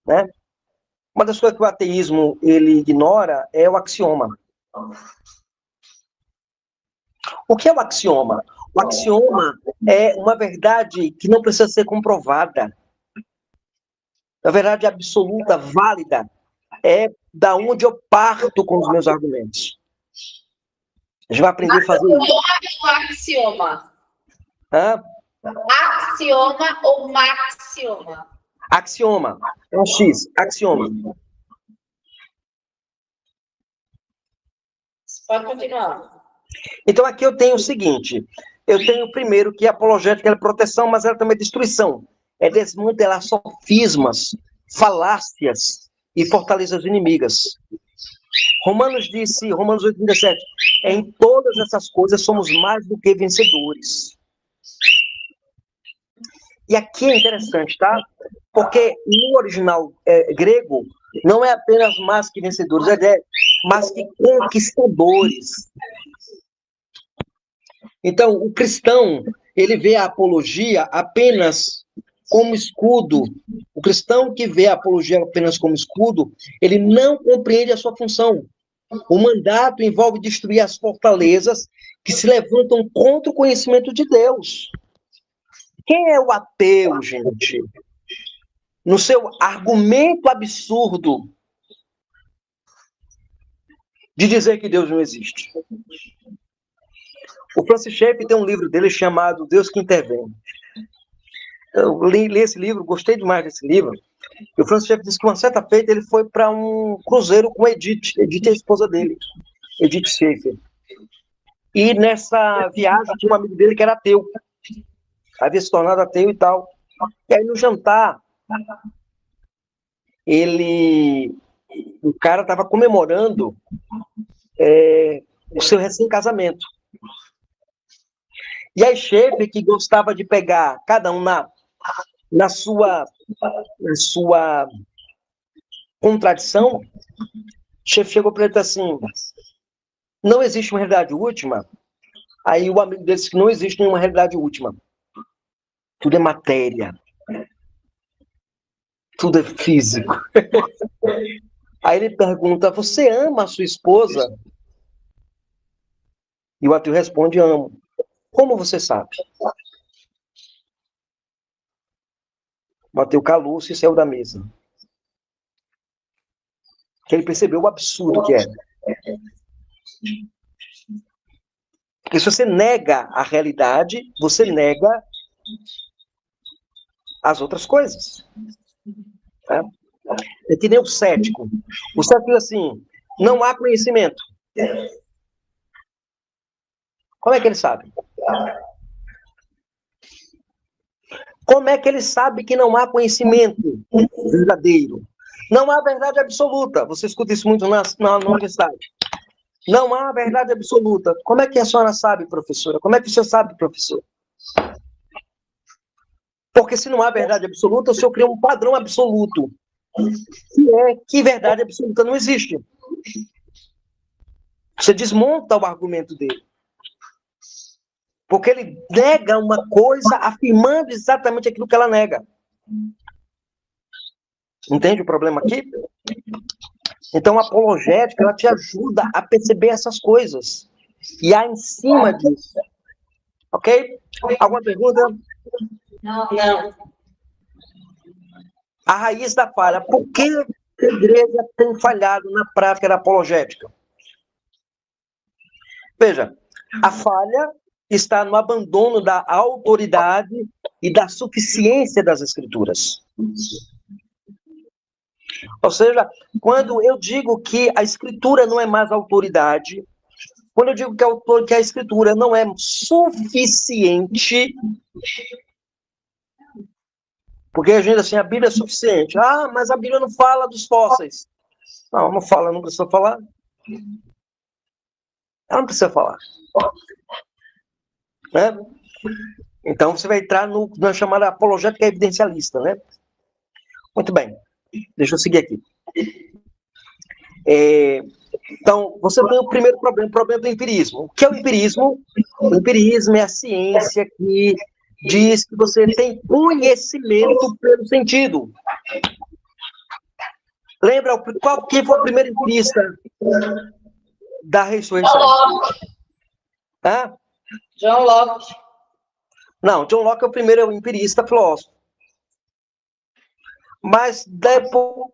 né? Uma das coisas que o ateísmo, ele ignora é o axioma. O que é o axioma? O axioma é uma verdade que não precisa ser comprovada. A verdade absoluta, válida, é da onde eu parto com os meus argumentos. A gente vai aprender a fazer isso. Axioma. Hã? Axioma ou maxioma? Axioma. É um X. Axioma. Pode continuar. Então, aqui eu tenho o seguinte. Eu tenho, primeiro, que a apologética é proteção, mas ela também é destruição. É desmantelar sofismas, falácias e fortalezas inimigas. Romanos 8:37, em todas essas coisas somos mais do que vencedores. E aqui é interessante, tá? Porque no original grego, não é apenas mais que vencedores, é mais que conquistadores. Então, o cristão, ele vê a apologia apenas como escudo. O cristão que vê a apologia apenas como escudo, ele não compreende a sua função. O mandato envolve destruir as fortalezas que se levantam contra o conhecimento de Deus. Quem é o ateu, gente? No seu argumento absurdo de dizer que Deus não existe. O Francis Schaeffer tem um livro dele chamado Deus que Intervém. Eu li esse livro, gostei demais desse livro. E o Francis Schaeffer disse que uma certa feita ele foi para um cruzeiro com Edith. Edith é a esposa dele, Edith Schaeffer. E nessa viagem tinha um amigo dele que era ateu. Havia se tornado ateu e tal. E aí no jantar, o cara estava comemorando o seu recém-casamento. E aí Schaeffer, que gostava de pegar cada um na sua contradição, Schaeffer chegou para ele e disse assim, não existe uma realidade última. Aí o amigo dele disse que não existe nenhuma realidade última. Tudo é matéria. Tudo é físico. Aí ele pergunta, você ama a sua esposa? E o ateu responde, amo. Como você sabe? O ateu calou-se e saiu da mesa. Que ele percebeu o absurdo que é. Porque se você nega a realidade, você nega as outras coisas. Tá? É que nem o cético. O cético diz assim, não há conhecimento. Como é que ele sabe? Como é que ele sabe que não há conhecimento verdadeiro? Não há verdade absoluta. Você escuta isso muito na universidade. Não há verdade absoluta. Como é que a senhora sabe, professora? Como é que o senhor sabe, professor? Porque se não há verdade absoluta, o senhor cria um padrão absoluto. Que verdade absoluta não existe. Você desmonta o argumento dele. Porque ele nega uma coisa afirmando exatamente aquilo que ela nega. Entende o problema aqui? Então, a apologética, ela te ajuda a perceber essas coisas. E a em cima disso. Ok? Alguma pergunta? Não. A raiz da falha. Por que a igreja tem falhado na prática da apologética? Veja, a falha está no abandono da autoridade e da suficiência das escrituras. Ou seja, quando eu digo que a escritura não é mais autoridade, quando eu digo que a escritura não é suficiente, porque a gente assim, a Bíblia é suficiente. Ah, mas a Bíblia não fala dos fósseis. Não fala, não precisa falar. Ela não precisa falar. Né? Então você vai entrar na chamada apologética evidencialista, né? Muito bem. Deixa eu seguir aqui. Então, você tem o primeiro problema, o problema do empirismo. O que é o empirismo? O empirismo é a ciência que diz que você tem conhecimento pelo sentido. Lembra quem foi o primeiro empirista da ressurreição? John Locke. Não, John Locke é o primeiro empirista filósofo. Mas depois...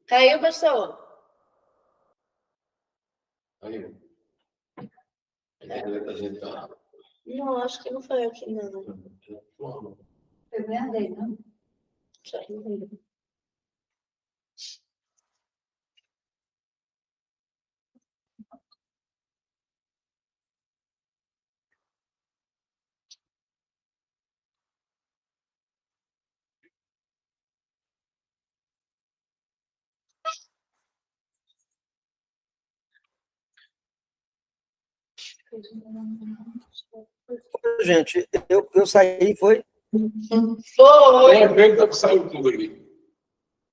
Caiu, pastor? Não, acho que não foi aqui, não. Foi bem andei, não? Gente, eu saí, foi? Foi! Saiu tudo aqui.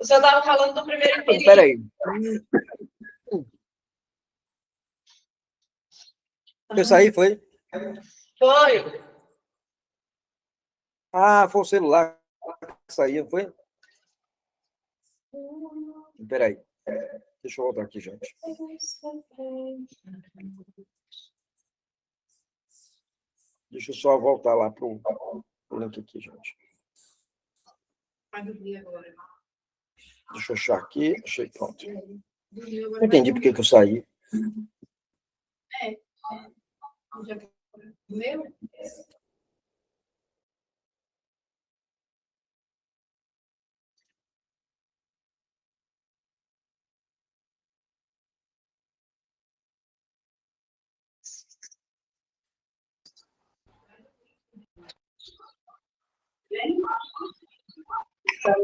O senhor estava falando do primeiro empirista. Espera aí. Eu saí, foi? Foi. Ah, foi o celular que saiu, foi? Espera aí. Deixa eu voltar aqui, gente. Deixa eu só voltar lá para o link aqui, gente. Deixa eu achar aqui. Achei, pronto. Não entendi por que eu saí. Meu?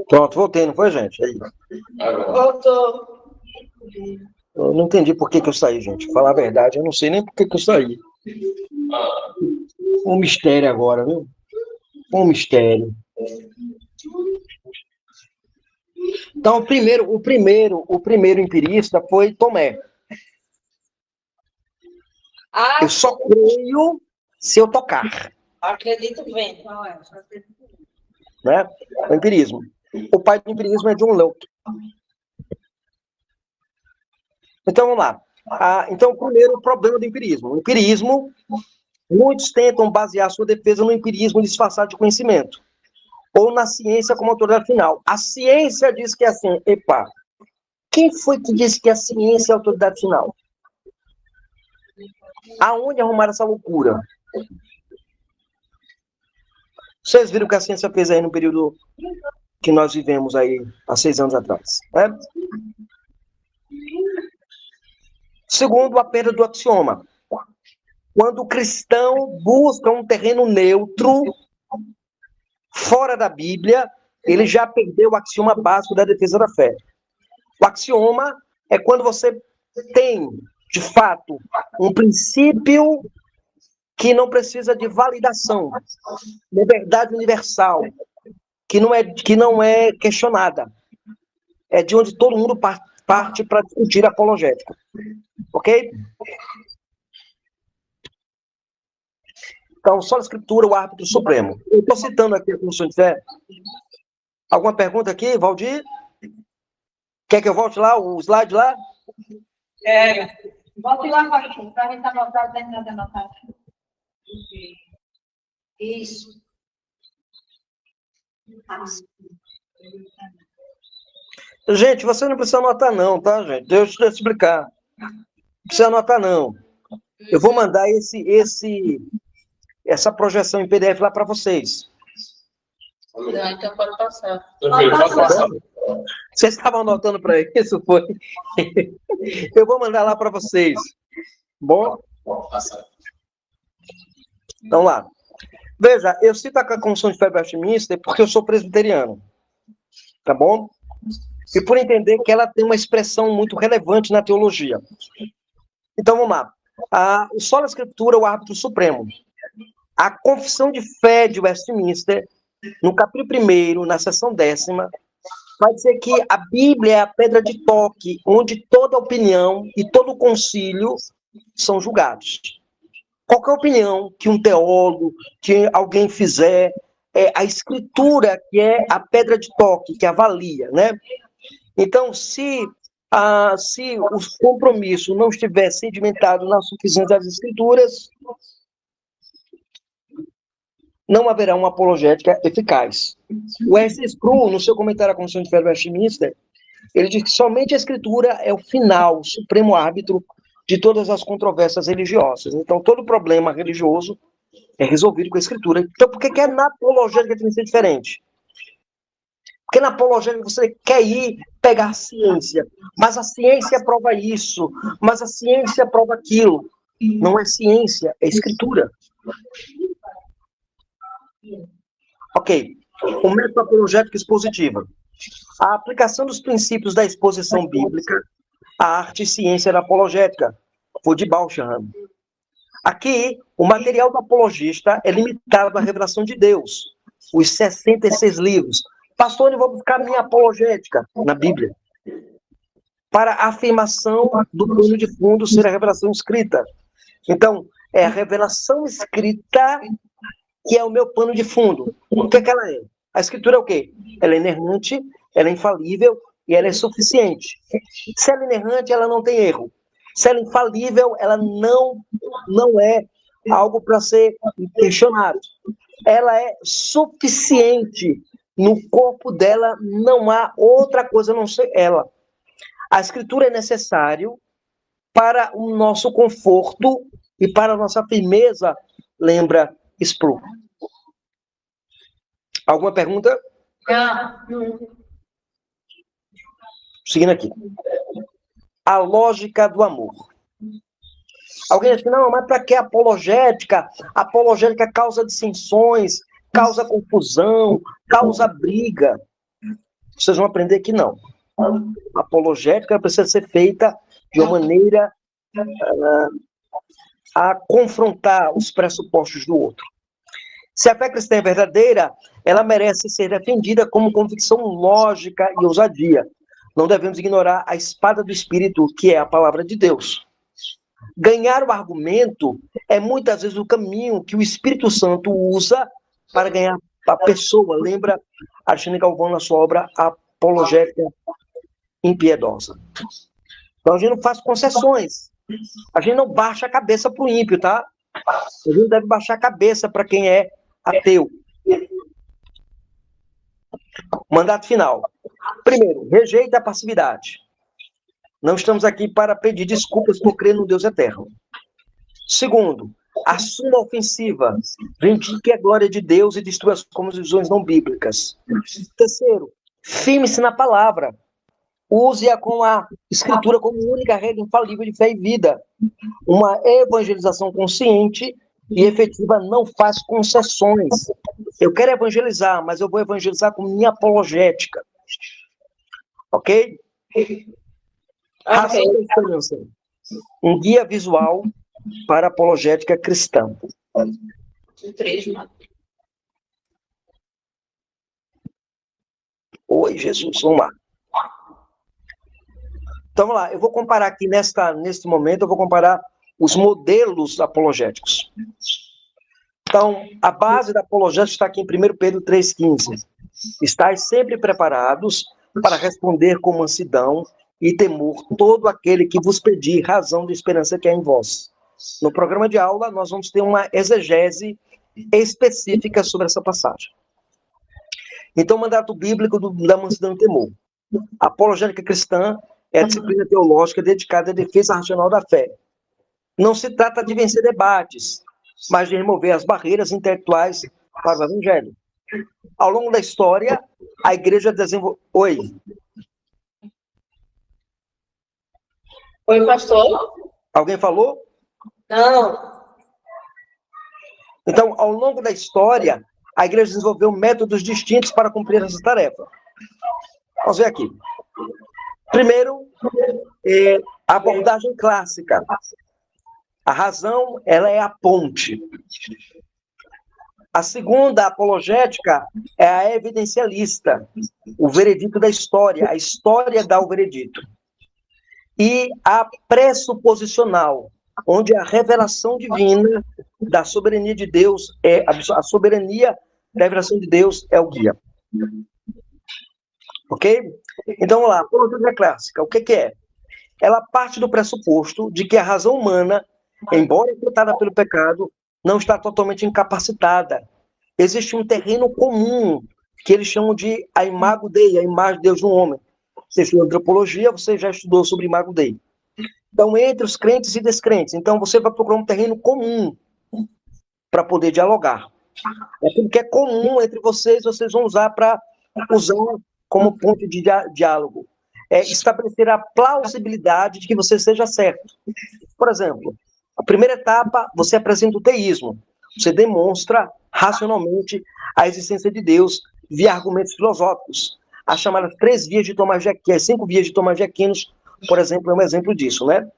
Pronto, voltei, não foi, gente? Aí. Voltou. Eu não entendi por que eu saí, gente. Falar a verdade, eu não sei nem por que eu saí. Um mistério agora, viu? Um mistério. Então, o primeiro empirista foi Tomé. Eu só creio se eu tocar. Acredito bem. Né? O empirismo. O pai do empirismo é John Locke. Então, vamos lá. Então, o primeiro problema do empirismo. O empirismo, muitos tentam basear sua defesa no empirismo disfarçado de conhecimento. Ou na ciência como autoridade final. A ciência diz que é assim. Epa, quem foi que disse que a ciência é a autoridade final? Aonde arrumaram essa loucura? Vocês viram o que a ciência fez aí no período que nós vivemos aí há 6 anos atrás, né? Segundo, a perda do axioma. Quando o cristão busca um terreno neutro, fora da Bíblia, ele já perdeu o axioma básico da defesa da fé. O axioma é quando você tem, de fato, um princípio que não precisa de validação, liberdade universal, que não é questionada. É de onde todo mundo parte para discutir apologética. Ok? Então, só a Escritura, o árbitro supremo. Eu estou citando aqui a Constituição de Fé. Alguma pergunta aqui, Valdir? Quer que eu volte lá, o slide lá? Volte lá para a gente anotar dentro da anotação. Isso. Gente, você não precisa anotar não, tá, gente? Deixa eu te explicar. Não precisa anotar não. Eu vou mandar essa projeção em PDF lá para vocês. Não, então pode passar. Pode passar. Vocês estavam anotando para isso, foi? Eu vou mandar lá para vocês. Bom? Então lá. Veja, eu cito a Constituição de Fé Westminster porque eu sou presbiteriano. Tá bom? E por entender que ela tem uma expressão muito relevante na teologia. Então vamos lá. O Sola Escritura é o árbitro supremo. A Confissão de Fé de Westminster, no capítulo 1º, na seção 10ª, vai dizer que a Bíblia é a pedra de toque, onde toda opinião e todo concílio são julgados. Qualquer opinião que um teólogo, que alguém fizer, é a Escritura que é a pedra de toque, que avalia, né? Então, se o compromisso não estiver sedimentado na suficiência das Escrituras, não haverá uma apologética eficaz. O R.C. Sproul, no seu comentário à Constituição de Fé de Westminster, ele diz que somente a Escritura é o final, o supremo árbitro de todas as controvérsias religiosas. Então, todo problema religioso é resolvido com a Escritura. Então, por que na apologética tem que ser diferente? Porque na apologética você quer ir pegar a ciência, mas a ciência prova isso, mas a ciência prova aquilo. Não é ciência, é Escritura. Ok. O método apologético expositiva. A aplicação dos princípios da exposição bíblica à arte e ciência da apologética, por de Balsham. Aqui, o material do apologista é limitado à revelação de Deus, os 66 livros. Pastor, eu vou buscar minha apologética na Bíblia, para a afirmação do plano de fundo ser a revelação escrita. Então, é a revelação escrita que é o meu pano de fundo. O que ela é? A Escritura é o quê? Ela é inerrante, ela é infalível, e ela é suficiente. Se ela é inerrante, ela não tem erro. Se ela é infalível, ela não é algo para ser questionado. Ela é suficiente. No corpo dela não há outra coisa a não ser ela. A Escritura é necessário para o nosso conforto e para a nossa firmeza, lembra Spru. Alguma pergunta? Seguindo aqui. A lógica do amor. Alguém diz, não, mas para que apologética? Apologética causa dissensões, causa confusão, causa briga. Vocês vão aprender que não. A apologética precisa ser feita de uma maneira a confrontar os pressupostos do outro. Se a fé cristã é verdadeira, ela merece ser defendida como convicção lógica e ousadia. Não devemos ignorar a espada do Espírito, que é a palavra de Deus. Ganhar o argumento é muitas vezes o caminho que o Espírito Santo usa para ganhar a pessoa. Lembra Alexandre Galvão na sua obra Apologética Impiedosa. Então a gente não faz concessões. A gente não baixa a cabeça para o ímpio, tá? A gente deve baixar a cabeça para quem é ateu. Mandato final. Primeiro, rejeita a passividade. Não estamos aqui para pedir desculpas por crer no Deus eterno. Segundo, assuma a ofensiva. Reivindique a glória de Deus e destrua as convicções não bíblicas. Terceiro, firme-se na palavra. Use-a com a Escritura como única regra infalível de fé e vida. Uma evangelização consciente e efetiva não faz concessões. Eu quero evangelizar, mas eu vou evangelizar com minha apologética. Ok? Razão da esperança. Um guia visual para a apologética cristã. Oi, Jesus, vamos lá. Então, vamos lá, eu vou comparar aqui, neste momento, eu vou comparar os modelos apologéticos. Então, a base da apologética está aqui em 1 Pedro 3,15. Estais sempre preparados para responder com mansidão e temor todo aquele que vos pedir razão de esperança que há em vós. No programa de aula, nós vamos ter uma exegese específica sobre essa passagem. Então, o mandato bíblico da mansidão e temor. A apologética cristã é a disciplina teológica dedicada à defesa racional da fé. Não se trata de vencer debates, mas de remover as barreiras intelectuais para o evangelho. Ao longo da história, a igreja desenvolveu... Oi, pastor? Alguém falou? Não. Então, ao longo da história, a igreja desenvolveu métodos distintos para cumprir essa tarefa. Vamos ver aqui. Primeiro, a abordagem clássica. A razão, ela é a ponte. A segunda, a apologética, é a evidencialista, o veredito da história, a história dá o veredito. E a pressuposicional, onde a revelação divina da soberania de Deus, a soberania da revelação de Deus é o guia. Ok? Então, vamos lá, a apologia clássica, o que é? Ela parte do pressuposto de que a razão humana, embora afetada pelo pecado, não está totalmente incapacitada. Existe um terreno comum, que eles chamam de a imago Dei, a imagem de Deus no homem. Você estudou antropologia, você já estudou sobre imago Dei. Então, entre os crentes e descrentes, então você vai procurar um terreno comum para poder dialogar. Aquilo que é comum entre vocês vão usar para usar como ponto de diálogo. É estabelecer a plausibilidade de que você seja certo. Por exemplo, a primeira etapa, você apresenta o teísmo. Você demonstra racionalmente a existência de Deus via argumentos filosóficos. As chamadas 3 vias de Tomás de Aquino, 5 vias de Tomás de Aquino, por exemplo, é um exemplo disso, né?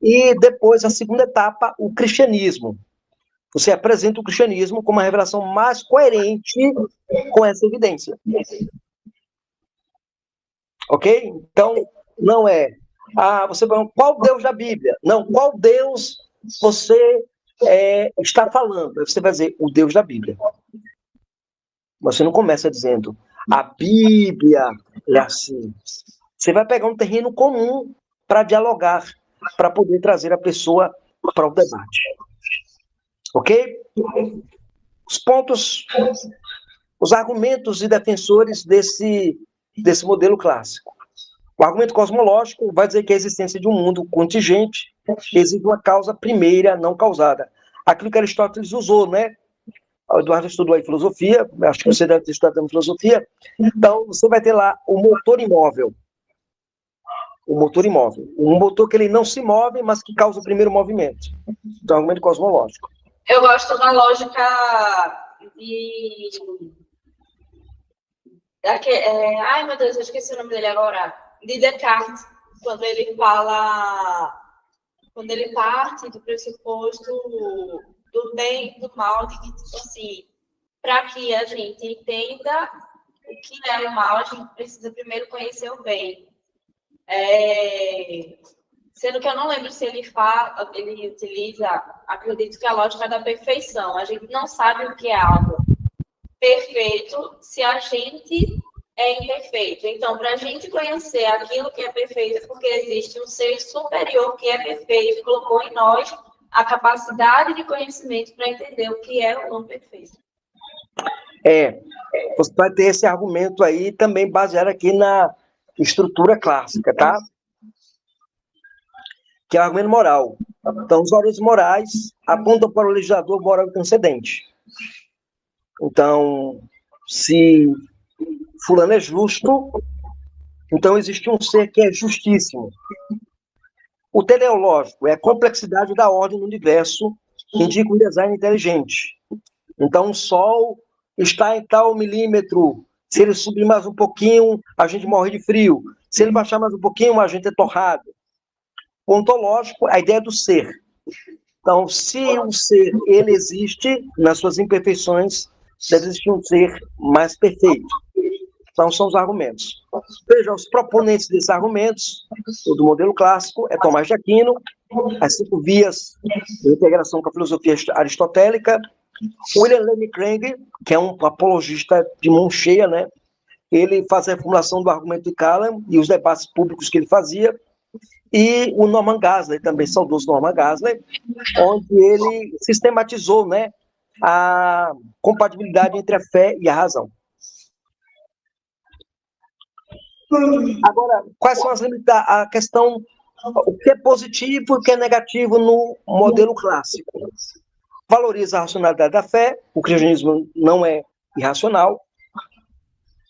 E depois, a segunda etapa, o cristianismo. Você apresenta o cristianismo como a revelação mais coerente com essa evidência. Ok? Então, não é... você pergunta, qual Deus da Bíblia? Não, qual Deus você está falando? Você vai dizer, o Deus da Bíblia. Você não começa dizendo, a Bíblia é assim. Você vai pegar um terreno comum para dialogar, para poder trazer a pessoa para o debate. Ok? Os pontos, os argumentos e defensores desse modelo clássico. O argumento cosmológico vai dizer que a existência de um mundo contingente exige uma causa primeira não causada. Aquilo que Aristóteles usou, né? O Eduardo estudou aí filosofia, acho que você deve ter estudado filosofia. Então, você vai ter lá o motor imóvel. O motor imóvel. Um motor que ele não se move, mas que causa o primeiro movimento. Então, argumento cosmológico. Eu gosto da lógica de... Ai, meu Deus, eu esqueci o nome dele agora. De Descartes, quando ele parte do pressuposto do bem e do mal, de que, tipo assim, para que a gente entenda o que é o mal, a gente precisa primeiro conhecer o bem. Sendo que eu não lembro se ele utiliza, acredito que a lógica da perfeição. A gente não sabe o que é algo perfeito se a gente é imperfeito. Então, para a gente conhecer aquilo que é perfeito, é porque existe um ser superior que é perfeito, colocou em nós a capacidade de conhecimento para entender o que é o não perfeito. Você vai ter esse argumento aí também baseado aqui na estrutura clássica, tá? Que é o argumento moral. Então, os valores morais apontam para o legislador moral concedente. Então, se fulano é justo, então existe um ser que é justíssimo. O teleológico é a complexidade da ordem no universo, que indica um design inteligente. Então, o Sol está em tal milímetro. Se ele subir mais um pouquinho, a gente morre de frio. Se ele baixar mais um pouquinho, a gente é torrado. O ontológico, a ideia do ser. Então, se um ser ele existe, nas suas imperfeições, deve existir um ser mais perfeito. Então, são os argumentos. Veja, os proponentes desses argumentos, do modelo clássico, é Tomás de Aquino, as 5 vias de integração com a filosofia aristotélica, William Lane Craig, que é um apologista de mão cheia, né? Ele faz a reformulação do argumento de Callan e os debates públicos que ele fazia, e o Norman Geisler, também saudoso Norman Geisler, onde ele sistematizou, né, a compatibilidade entre a fé e a razão. Agora, quais são as limitações? A questão, o que é positivo e o que é negativo no modelo clássico? Valoriza a racionalidade da fé, o cristianismo não é irracional.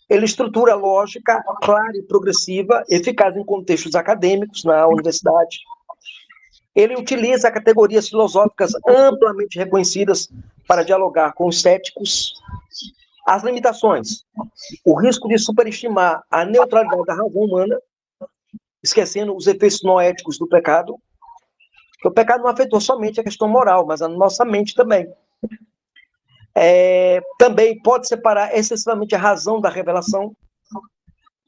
Ele estrutura a lógica clara e progressiva, eficaz em contextos acadêmicos, na universidade. Ele utiliza categorias filosóficas amplamente reconhecidas para dialogar com os céticos. As limitações: o risco de superestimar a neutralidade da razão humana, esquecendo os efeitos noéticos do pecado, porque o pecado não afetou somente a questão moral, mas a nossa mente também. Também pode separar excessivamente a razão da revelação.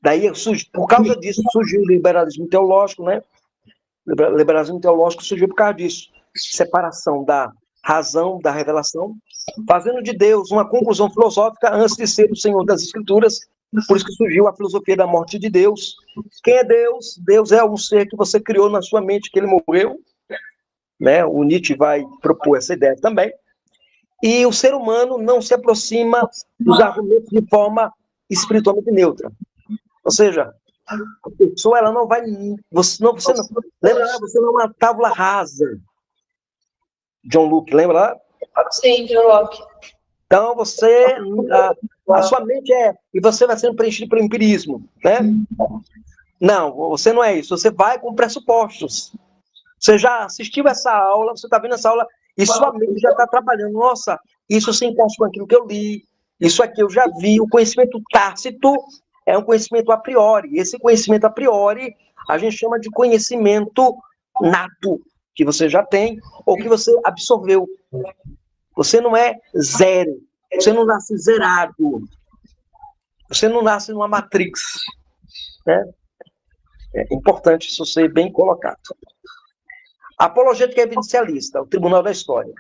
Daí, por causa disso, surgiu o liberalismo teológico, né? O liberalismo teológico surgiu por causa disso. Separação da razão da revelação, fazendo de Deus uma conclusão filosófica antes de ser o Senhor das Escrituras. Por isso que surgiu a filosofia da morte de Deus. Quem é Deus? Deus é um ser que você criou na sua mente, que ele morreu. Né? O Nietzsche vai propor essa ideia também. E o ser humano não se aproxima dos argumentos de forma espiritualmente neutra. Ou seja, a pessoa ela não vai... Você não lembra, você não é uma tábula rasa. John Locke, lembra lá? Sim, John Locke. Então, a sua mente e você vai sendo preenchido pelo empirismo, né? Não, você não é isso. Você vai com pressupostos. Você já assistiu essa aula, você está vendo essa aula, e sua mente já está trabalhando. Nossa, isso se encaixa com aquilo que eu li, isso aqui eu já vi. O conhecimento tácito é um conhecimento a priori. Esse conhecimento a priori, a gente chama de conhecimento nato, que você já tem, ou que você absorveu. Você não é zero, você não nasce zerado, você não nasce numa matrix. Né? É importante isso ser bem colocado. Apologética evidencialista, o tribunal da história.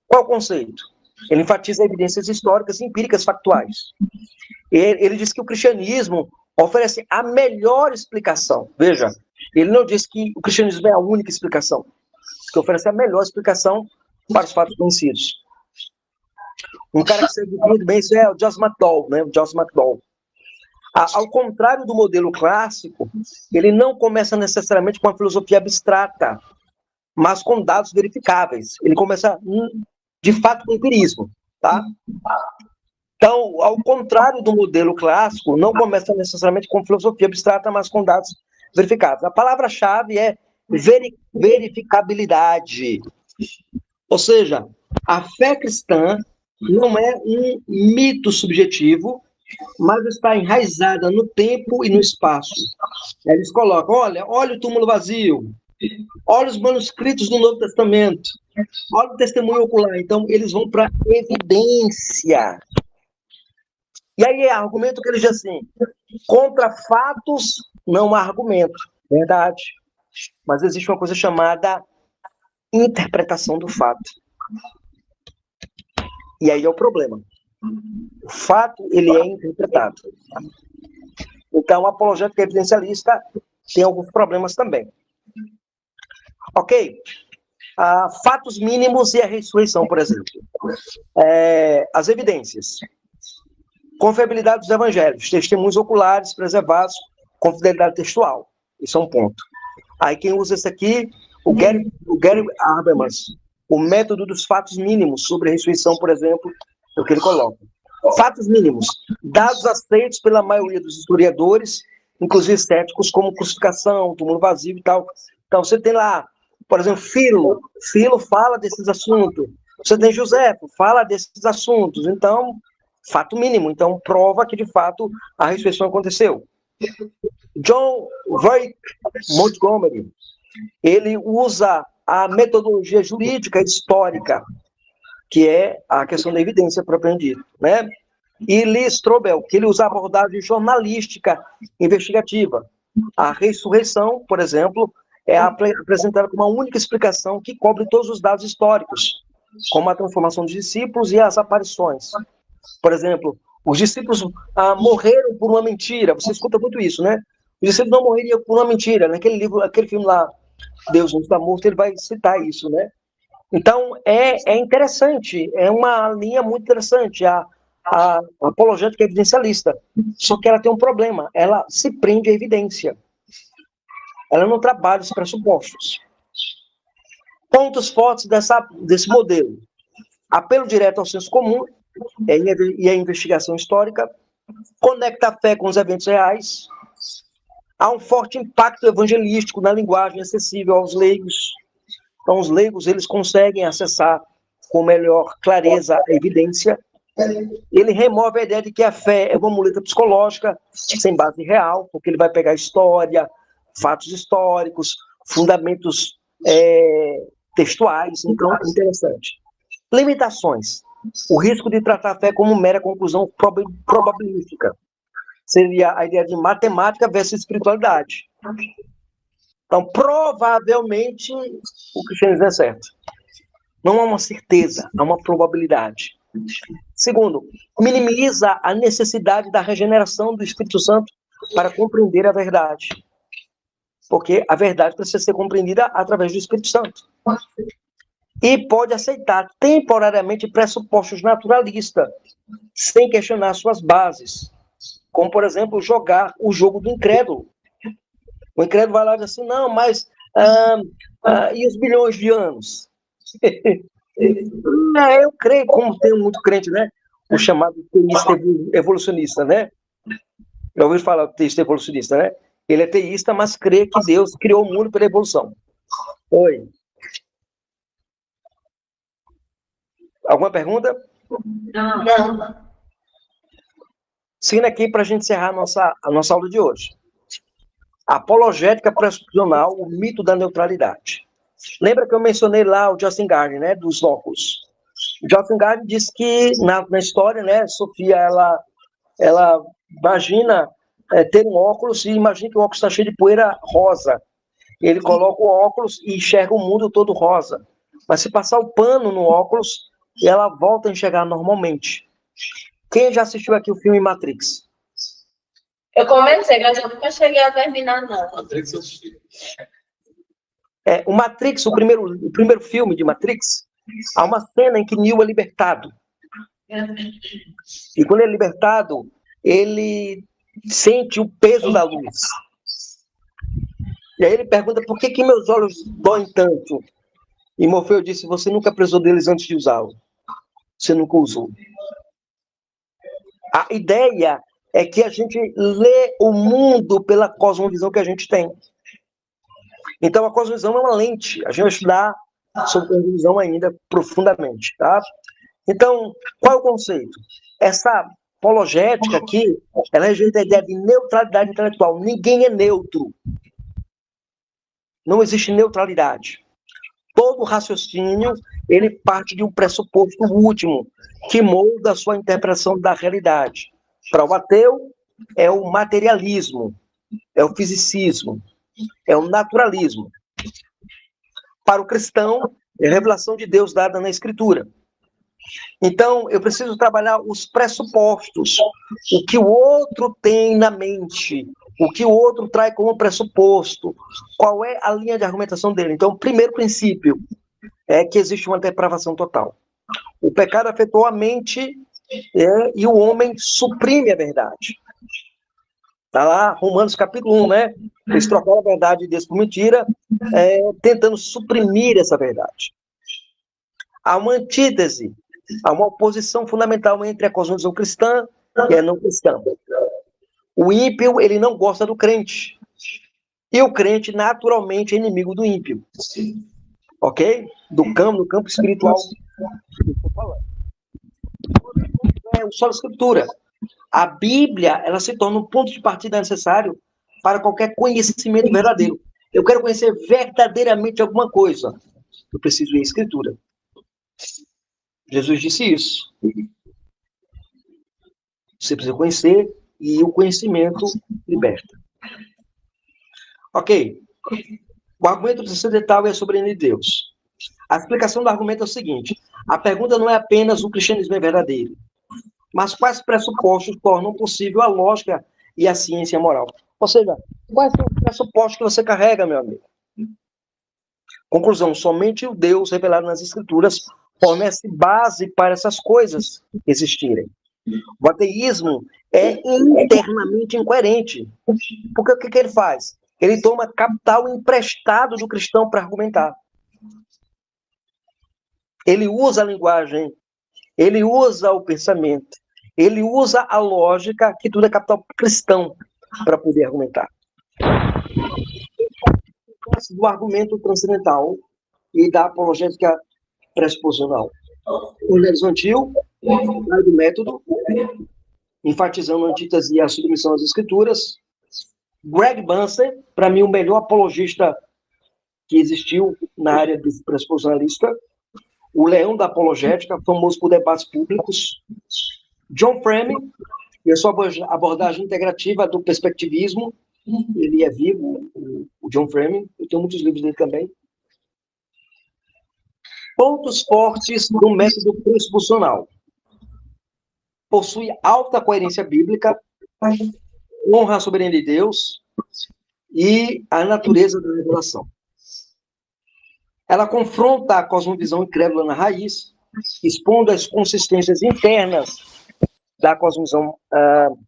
Qual o conceito? Ele enfatiza evidências históricas e empíricas factuais. Ele diz que o cristianismo oferecem a melhor explicação. Veja, ele não diz que o cristianismo é a única explicação, que oferece a melhor explicação para os fatos conhecidos. Um cara que serve muito bem isso é o Josh McDowell, né? O Josh McDowell. Ao contrário do modelo clássico, ele não começa necessariamente com uma filosofia abstrata, mas com dados verificáveis. Ele começa, de fato, com empirismo, tá? Então, ao contrário do modelo clássico, não começa necessariamente com filosofia abstrata, mas com dados verificáveis. A palavra-chave é verificabilidade. Ou seja, a fé cristã não é um mito subjetivo, mas está enraizada no tempo e no espaço. Eles colocam, olha o túmulo vazio, olha os manuscritos do Novo Testamento, olha o testemunho ocular. Então, eles vão para evidência. E aí é argumento que ele diz assim, contra fatos não há argumento. Verdade. Mas existe uma coisa chamada interpretação do fato. E aí é o problema. O fato, ele é interpretado. Então, a apologética evidencialista tem alguns problemas também. Ok? Fatos mínimos e a ressurreição, por exemplo. As evidências. Confiabilidade dos evangelhos. Testemunhos oculares preservados com fidelidade textual. Isso é um ponto. Aí quem usa esse aqui, o Gary Habermas, o método dos fatos mínimos sobre a ressurreição, por exemplo, é o que ele coloca. Fatos mínimos, dados aceitos pela maioria dos historiadores, inclusive céticos, como crucificação, túmulo vazio e tal. Então, você tem lá, por exemplo, Filo fala desses assuntos. Você tem José, fala desses assuntos. Então, fato mínimo. Então, prova que, de fato, a ressurreição aconteceu. John Voigt Montgomery, ele usa a metodologia jurídica e histórica, que é a questão da evidência propriamente dita, né? E Lee Strobel, que ele usa a abordagem jornalística investigativa. A ressurreição, por exemplo, é apresentada como uma única explicação que cobre todos os dados históricos, como a transformação dos discípulos e as aparições. Por exemplo, os discípulos morreram por uma mentira. Você escuta muito isso, né? Os discípulos não morreriam por uma mentira. Naquele livro, aquele filme lá, Deus não está morto, ele vai citar isso, né? Então, é interessante, é uma linha muito interessante, a apologética evidencialista. Só que ela tem um problema, ela se prende à evidência. Ela não trabalha os pressupostos. Pontos fortes desse modelo. Apelo direto ao senso comum e a investigação histórica, conecta a fé com os eventos reais, há um forte impacto evangelístico na linguagem acessível aos leigos. Então, os leigos, eles conseguem acessar com melhor clareza a evidência. Ele remove a ideia de que a fé é uma muleta psicológica, sem base real, porque ele vai pegar história, fatos históricos, fundamentos textuais. Então, é interessante. Limitações. O risco de tratar a fé como mera conclusão probabilística. Seria a ideia de matemática versus espiritualidade. Então, provavelmente, o cristianismo é certo. Não há uma certeza, há uma probabilidade. Segundo, minimiza a necessidade da regeneração do Espírito Santo para compreender a verdade. Porque a verdade precisa ser compreendida através do Espírito Santo. E pode aceitar temporariamente pressupostos naturalistas, sem questionar suas bases. Como, por exemplo, jogar o jogo do incrédulo. O incrédulo vai lá e diz assim, não, mas e os bilhões de anos? Eu creio, como tem muito crente, né? O chamado teísta evolucionista, né? Já ouviu falar do teísta evolucionista, né? Ele é teísta, mas crê que Deus criou o mundo pela evolução. Oi. Alguma pergunta? Não. Seguindo aqui para a gente encerrar a nossa aula de hoje. Apologética pressuposicional, o mito da neutralidade. Lembra que eu mencionei lá o Justin Gardner, né, dos óculos? O Justin Gardner diz que na história, né, Sofia, ela imagina ter um óculos e imagina que o óculos está cheio de poeira rosa. Ele coloca o óculos e enxerga o mundo todo rosa. Mas se passar o pano no óculos, ela volta a enxergar normalmente. Quem já assistiu aqui o filme Matrix? Eu comecei, mas eu nunca cheguei a terminar, não. Matrix eu assisti. O Matrix, o primeiro filme de Matrix, há uma cena em que Neo é libertado. E quando ele é libertado, ele sente o peso da luz. E aí ele pergunta, por que meus olhos doem tanto? E Morfeu disse, você nunca precisou deles antes de usá-los. Você nunca usou. A ideia é que a gente lê o mundo pela cosmovisão que a gente tem. Então, a cosmovisão é uma lente. A gente vai estudar sobre cosmovisão ainda profundamente, tá? Então, qual é o conceito? Essa apologética aqui, ela rejeita a ideia de neutralidade intelectual. Ninguém é neutro. Não existe neutralidade. Todo raciocínio, ele parte de um pressuposto último, que molda a sua interpretação da realidade. Para o ateu, é o materialismo, é o fisicismo, é o naturalismo. Para o cristão, é a revelação de Deus dada na Escritura. Então, eu preciso trabalhar os pressupostos, o que o outro tem na mente, o que o outro traz como pressuposto, qual é a linha de argumentação dele. Então, o primeiro princípio é que existe uma depravação total. O pecado afetou a mente e o homem suprime a verdade. Está lá, Romanos capítulo 1, né? Eles trocaram a verdade de Deus por mentira, tentando suprimir essa verdade. Há uma antítese, há uma oposição fundamental entre a cosmovisão cristã e a não cristã. O ímpio, ele não gosta do crente. E o crente, naturalmente, é inimigo do ímpio. Ok? No campo espiritual. É o solo escritura. A Bíblia, ela se torna um ponto de partida necessário para qualquer conhecimento verdadeiro. Eu quero conhecer verdadeiramente alguma coisa. Eu preciso ir à escritura. Jesus disse isso. Você precisa conhecer e o conhecimento liberta. Ok. O argumento transcendental é a soberania de Deus. A explicação do argumento é o seguinte. A pergunta não é apenas o cristianismo é verdadeiro, mas quais pressupostos tornam possível a lógica e a ciência moral. Ou seja, quais são os pressupostos que você carrega, meu amigo? Conclusão, somente o Deus revelado nas Escrituras fornece base para essas coisas existirem. O ateísmo é internamente incoerente. Porque o que ele faz? Ele toma capital emprestado do cristão para argumentar. Ele usa a linguagem, ele usa o pensamento, ele usa a lógica, que tudo é capital cristão, para poder argumentar. Do argumento transcendental e da apologética pressuposicional. Cornélio Vantil, do método, enfatizando a antítese e a submissão às escrituras. Greg Bunser, para mim, o melhor apologista que existiu na área do pressuposicionalista. O leão da apologética, famoso por debates públicos. John Frame, e a sua abordagem integrativa do perspectivismo. Ele é vivo, o John Frame. Eu tenho muitos livros dele também. Pontos fortes do método pressuposicional. Possui alta coerência bíblica, honra a soberania de Deus e a natureza da revelação. Ela confronta a cosmovisão incrédula na raiz, expondo as consistências internas da cosmovisão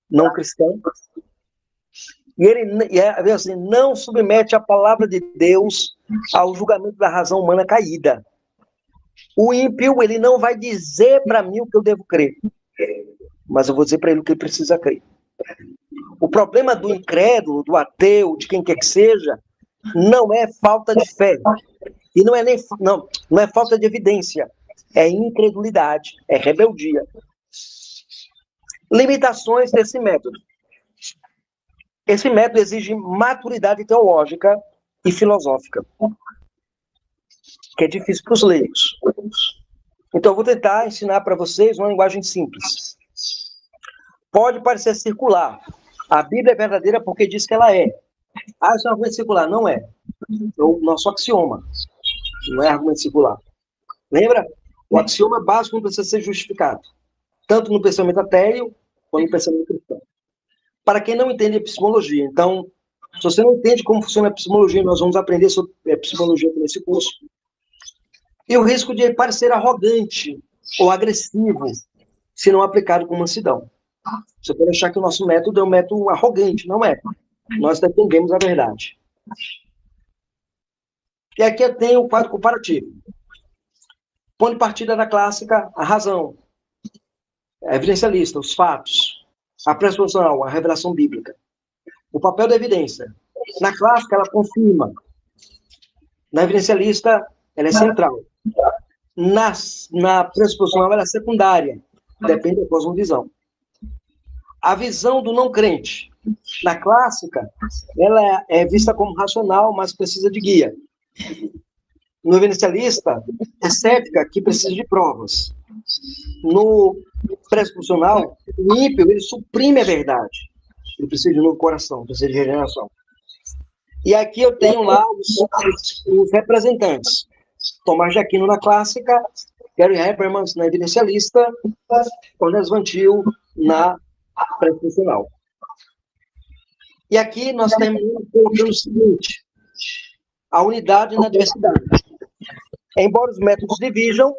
não cristã. E ele assim, não submete a palavra de Deus ao julgamento da razão humana caída. O ímpio, ele não vai dizer para mim o que eu devo crer, mas eu vou dizer para ele o que ele precisa crer. O problema do incrédulo, do ateu, de quem quer que seja, não é falta de fé. E não é falta de evidência. É incredulidade, é rebeldia. Limitações desse método. Esse método exige maturidade teológica e filosófica, que é difícil para os leigos. Então, eu vou tentar ensinar para vocês uma linguagem simples. Pode parecer circular. A Bíblia é verdadeira porque diz que ela é. Isso é um argumento circular. Não é. É o nosso axioma. Não é argumento circular. Lembra? O axioma básico não precisa ser justificado. Tanto no pensamento ateu, quanto no pensamento cristão. para quem não entende epistemologia. Então, se você não entende como funciona a epistemologia, nós vamos aprender sobre epistemologia nesse curso. E o risco de parecer arrogante ou agressivo, se não aplicado com mansidão. Você pode achar que o nosso método é um método arrogante, não é. Nós defendemos a verdade. E aqui eu tenho o quadro comparativo. Ponto de partida da clássica, a razão. A evidencialista, os fatos. A pressuposicional, a revelação bíblica. O papel da evidência. Na clássica, ela confirma. Na evidencialista, ela é central. Na pressuposicional, ela é secundária. Depende da cosmovisão. A visão do não crente. Na clássica, ela é vista como racional, mas precisa de guia. No evidencialista, é cética que precisa de provas. No pressuposicional, o ímpio, ele suprime a verdade. Ele precisa de novo coração, precisa de regeneração. E aqui eu tenho lá os representantes. Tomás de Aquino na clássica, Gary Habermas na evidencialista, Cornelius Van Til na pressuposicional. E aqui nós terminamos colocando o seguinte: a unidade na diversidade. Embora os métodos dividam,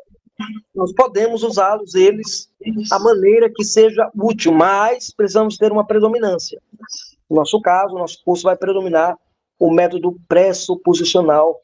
nós podemos usá-los, eles, a maneira que seja útil, mas precisamos ter uma predominância. No nosso caso, o nosso curso vai predominar o método pressuposicional